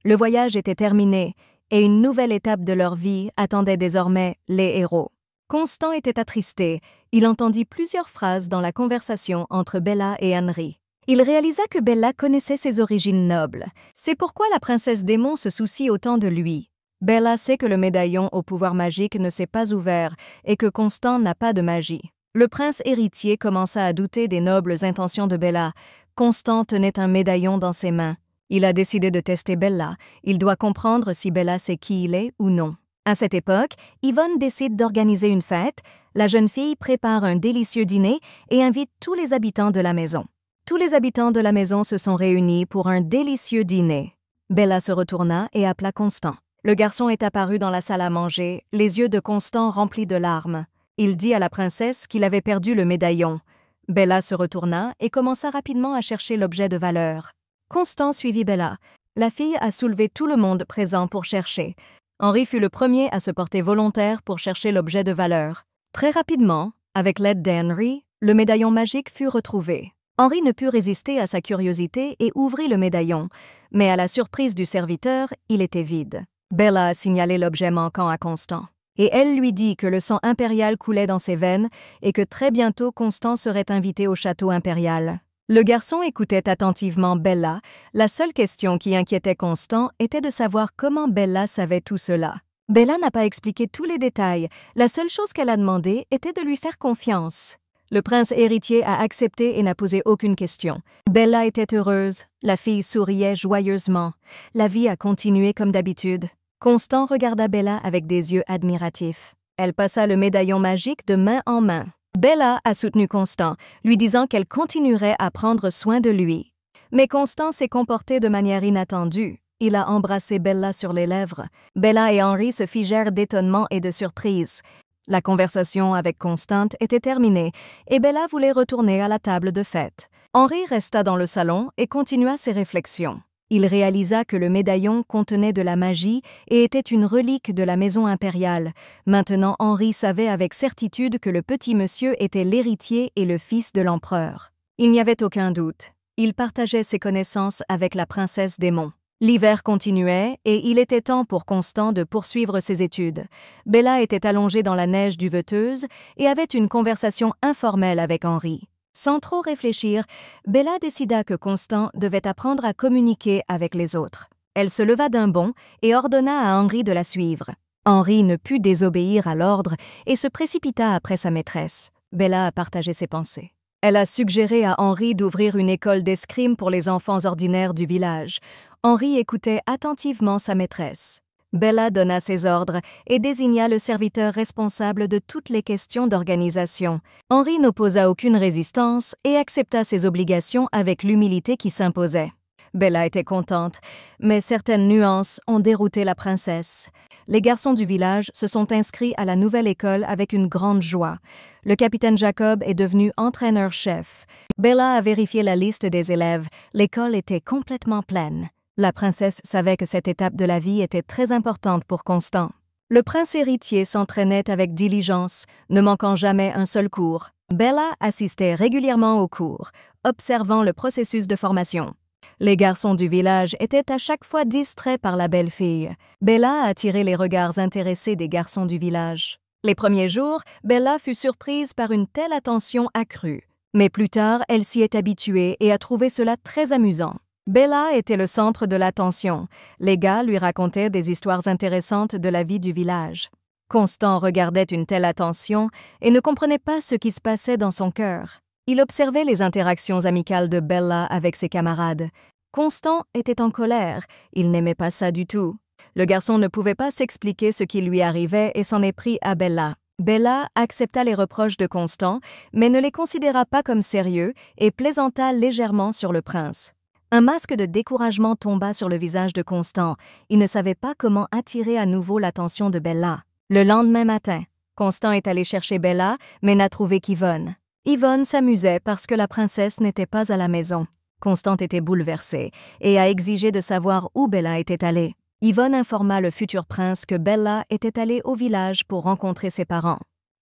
Le voyage était terminé et une nouvelle étape de leur vie attendait désormais les héros. Constant était attristé. Il entendit plusieurs phrases dans la conversation entre Bella et Henri. Il réalisa que Bella connaissait ses origines nobles. C'est pourquoi la princesse démon se soucie autant de lui. Bella sait que le médaillon au pouvoir magique ne s'est pas ouvert et que Constant n'a pas de magie. Le prince héritier commença à douter des nobles intentions de Bella. Constant tenait un médaillon dans ses mains. Il a décidé de tester Bella. Il doit comprendre si Bella sait qui il est ou non. À cette époque, Yvonne décide d'organiser une fête. La jeune fille prépare un délicieux dîner et invite tous les habitants de la maison. Tous les habitants de la maison se sont réunis pour un délicieux dîner. Bella se retourna et appela Constant. Le garçon est apparu dans la salle à manger, les yeux de Constant remplis de larmes. Il dit à la princesse qu'il avait perdu le médaillon. Bella se retourna et commença rapidement à chercher l'objet de valeur. Constant suivit Bella. La fille a soulevé tout le monde présent pour chercher. Henri fut le premier à se porter volontaire pour chercher l'objet de valeur. Très rapidement, avec l'aide d'Henri, le médaillon magique fut retrouvé. Henri ne put résister à sa curiosité et ouvrit le médaillon, mais à la surprise du serviteur, il était vide. Bella a signalé l'objet manquant à Constant, et elle lui dit que le sang impérial coulait dans ses veines et que très bientôt Constant serait invité au château impérial. Le garçon écoutait attentivement Bella. La seule question qui inquiétait Constant était de savoir comment Bella savait tout cela. Bella n'a pas expliqué tous les détails. La seule chose qu'elle a demandé était de lui faire confiance. Le prince héritier a accepté et n'a posé aucune question. Bella était heureuse. La fille souriait joyeusement. La vie a continué comme d'habitude. Constant regarda Bella avec des yeux admiratifs. Elle passa le médaillon magique de main en main. Bella a soutenu Constant, lui disant qu'elle continuerait à prendre soin de lui. Mais Constant s'est comporté de manière inattendue. Il a embrassé Bella sur les lèvres. Bella et Henri se figèrent d'étonnement et de surprise. La conversation avec Constante était terminée et Bella voulait retourner à la table de fête. Henri resta dans le salon et continua ses réflexions. Il réalisa que le médaillon contenait de la magie et était une relique de la maison impériale. Maintenant, Henri savait avec certitude que le petit monsieur était l'héritier et le fils de l'empereur. Il n'y avait aucun doute. Il partageait ses connaissances avec la princesse Démon. L'hiver continuait et il était temps pour Constant de poursuivre ses études. Bella était allongée dans la neige duveteuse et avait une conversation informelle avec Henri. Sans trop réfléchir, Bella décida que Constant devait apprendre à communiquer avec les autres. Elle se leva d'un bond et ordonna à Henri de la suivre. Henri ne put désobéir à l'ordre et se précipita après sa maîtresse. Bella a partagé ses pensées. Elle a suggéré à Henri d'ouvrir une école d'escrime pour les enfants ordinaires du village. Henri écoutait attentivement sa maîtresse. Bella donna ses ordres et désigna le serviteur responsable de toutes les questions d'organisation. Henri n'opposa aucune résistance et accepta ses obligations avec l'humilité qui s'imposait. Bella était contente, mais certaines nuances ont dérouté la princesse. Les garçons du village se sont inscrits à la nouvelle école avec une grande joie. Le capitaine Jacob est devenu entraîneur-chef. Bella a vérifié la liste des élèves. L'école était complètement pleine. La princesse savait que cette étape de la vie était très importante pour Constant. Le prince héritier s'entraînait avec diligence, ne manquant jamais un seul cours. Bella assistait régulièrement aux cours, observant le processus de formation. Les garçons du village étaient à chaque fois distraits par la belle fille. Bella a attiré les regards intéressés des garçons du village. Les premiers jours, Bella fut surprise par une telle attention accrue. Mais plus tard, elle s'y est habituée et a trouvé cela très amusant. Bella était le centre de l'attention. Les gars lui racontaient des histoires intéressantes de la vie du village. Constant regardait une telle attention et ne comprenait pas ce qui se passait dans son cœur. Il observait les interactions amicales de Bella avec ses camarades. Constant était en colère, il n'aimait pas ça du tout. Le garçon ne pouvait pas s'expliquer ce qui lui arrivait et s'en est pris à Bella. Bella accepta les reproches de Constant, mais ne les considéra pas comme sérieux et plaisanta légèrement sur le prince. Un masque de découragement tomba sur le visage de Constant. Il ne savait pas comment attirer à nouveau l'attention de Bella. Le lendemain matin, Constant est allé chercher Bella, mais n'a trouvé qu'Yvonne. Yvonne s'amusait parce que la princesse n'était pas à la maison. Constant était bouleversé et a exigé de savoir où Bella était allée. Yvonne informa le futur prince que Bella était allée au village pour rencontrer ses parents.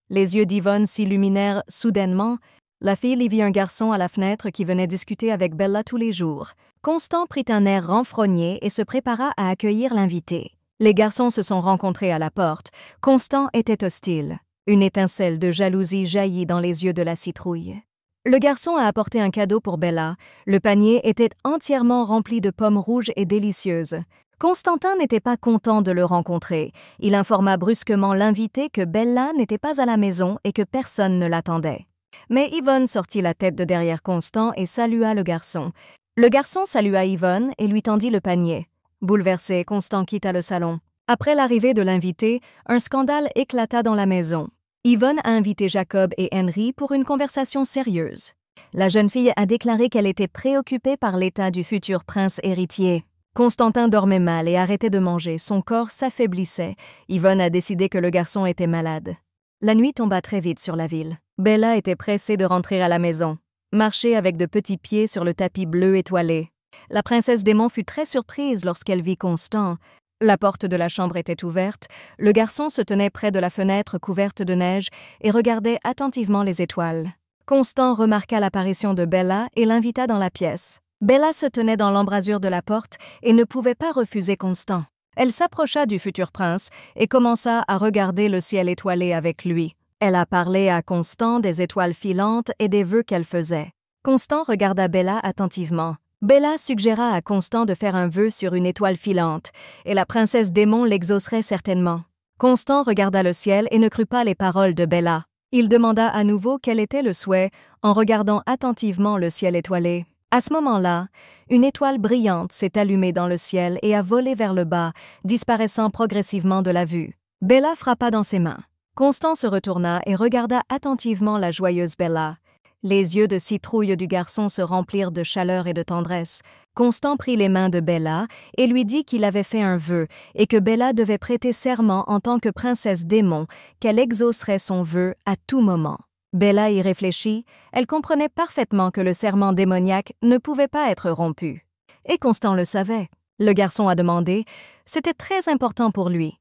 Les yeux d'Yvonne s'illuminèrent soudainement. La fille y vit un garçon à la fenêtre qui venait discuter avec Bella tous les jours. Constant prit un air renfrogné et se prépara à accueillir l'invité. Les garçons se sont rencontrés à la porte. Constant était hostile. Une étincelle de jalousie jaillit dans les yeux de la citrouille. Le garçon a apporté un cadeau pour Bella. Le panier était entièrement rempli de pommes rouges et délicieuses. Constantin n'était pas content de le rencontrer. Il informa brusquement l'invité que Bella n'était pas à la maison et que personne ne l'attendait. Mais Yvonne sortit la tête de derrière Constant et salua le garçon. Le garçon salua Yvonne et lui tendit le panier. Bouleversé, Constant quitta le salon. Après l'arrivée de l'invité, un scandale éclata dans la maison. Yvonne a invité Jacob et Henri pour une conversation sérieuse. La jeune fille a déclaré qu'elle était préoccupée par l'état du futur prince héritier. Constantin dormait mal et arrêtait de manger, son corps s'affaiblissait. Yvonne a décidé que le garçon était malade. La nuit tomba très vite sur la ville. Bella était pressée de rentrer à la maison, marcher avec de petits pieds sur le tapis bleu étoilé. La princesse Démon fut très surprise lorsqu'elle vit Constant. La porte de la chambre était ouverte, le garçon se tenait près de la fenêtre couverte de neige et regardait attentivement les étoiles. Constant remarqua l'apparition de Bella et l'invita dans la pièce. Bella se tenait dans l'embrasure de la porte et ne pouvait pas refuser Constant. Elle s'approcha du futur prince et commença à regarder le ciel étoilé avec lui. Elle a parlé à Constant des étoiles filantes et des vœux qu'elle faisait. Constant regarda Bella attentivement. Bella suggéra à Constant de faire un vœu sur une étoile filante, et la princesse Démon l'exaucerait certainement. Constant regarda le ciel et ne crut pas les paroles de Bella. Il demanda à nouveau quel était le souhait, en regardant attentivement le ciel étoilé. À ce moment-là, une étoile brillante s'est allumée dans le ciel et a volé vers le bas, disparaissant progressivement de la vue. Bella frappa dans ses mains. Constant se retourna et regarda attentivement la joyeuse Bella. Les yeux de citrouille du garçon se remplirent de chaleur et de tendresse. Constant prit les mains de Bella et lui dit qu'il avait fait un vœu et que Bella devait prêter serment en tant que princesse démon qu'elle exaucerait son vœu à tout moment. Bella y réfléchit, elle comprenait parfaitement que le serment démoniaque ne pouvait pas être rompu. Et Constant le savait. Le garçon a demandé, c'était très important pour lui.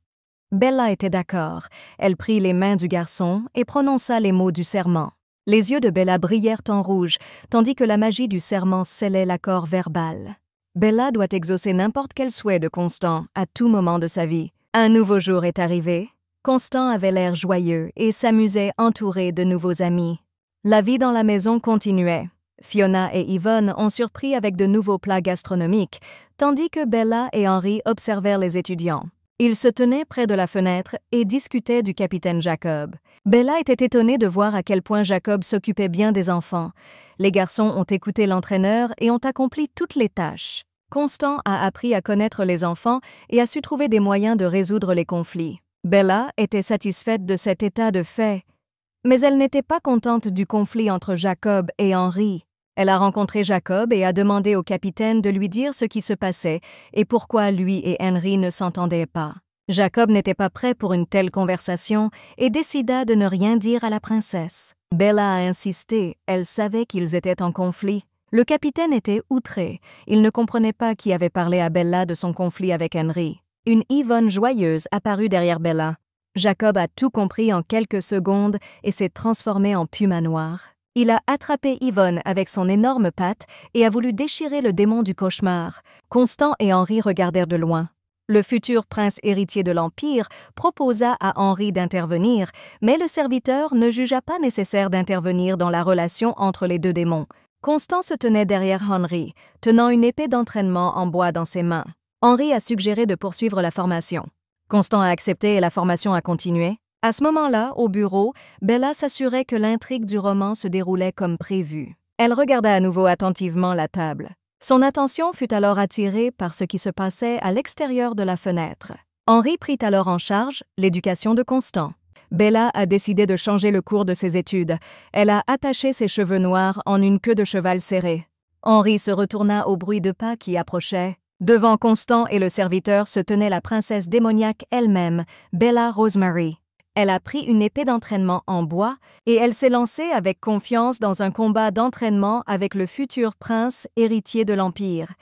Bella était d'accord, elle prit les mains du garçon et prononça les mots du serment. Les yeux de Bella brillèrent en rouge, tandis que la magie du serment scellait l'accord verbal. Bella doit exaucer n'importe quel souhait de Constant à tout moment de sa vie. Un nouveau jour est arrivé. Constant avait l'air joyeux et s'amusait entouré de nouveaux amis. La vie dans la maison continuait. Fiona et Yvonne ont surpris avec de nouveaux plats gastronomiques, tandis que Bella et Henry observèrent les étudiants. Ils se tenaient près de la fenêtre et discutaient du capitaine Jacob. Bella était étonnée de voir à quel point Jacob s'occupait bien des enfants. Les garçons ont écouté l'entraîneur et ont accompli toutes les tâches. Constant a appris à connaître les enfants et a su trouver des moyens de résoudre les conflits. Bella était satisfaite de cet état de fait, mais elle n'était pas contente du conflit entre Jacob et Henry. Elle a rencontré Jacob et a demandé au capitaine de lui dire ce qui se passait et pourquoi lui et Henry ne s'entendaient pas. Jacob n'était pas prêt pour une telle conversation et décida de ne rien dire à la princesse. Bella a insisté, elle savait qu'ils étaient en conflit. Le capitaine était outré, il ne comprenait pas qui avait parlé à Bella de son conflit avec Henry. Une Yvonne joyeuse apparut derrière Bella. Jacob a tout compris en quelques secondes et s'est transformé en puma noir. Il a attrapé Yvonne avec son énorme patte et a voulu déchirer le démon du cauchemar. Constant et Henry regardèrent de loin. Le futur prince héritier de l'Empire proposa à Henry d'intervenir, mais le serviteur ne jugea pas nécessaire d'intervenir dans la relation entre les deux démons. Constant se tenait derrière Henry, tenant une épée d'entraînement en bois dans ses mains. Henry a suggéré de poursuivre la formation. Constant a accepté et la formation a continué. À ce moment-là, au bureau, Bella s'assurait que l'intrigue du roman se déroulait comme prévu. Elle regarda à nouveau attentivement la table. Son attention fut alors attirée par ce qui se passait à l'extérieur de la fenêtre. Henry prit alors en charge l'éducation de Constant. Bella a décidé de changer le cours de ses études. Elle a attaché ses cheveux noirs en une queue de cheval serrée. Henry se retourna au bruit de pas qui approchaient. Devant Constant et le serviteur se tenait la princesse démoniaque elle-même, Bella Rosemary. Elle a pris une épée d'entraînement en bois et elle s'est lancée avec confiance dans un combat d'entraînement avec le futur prince héritier de l'Empire.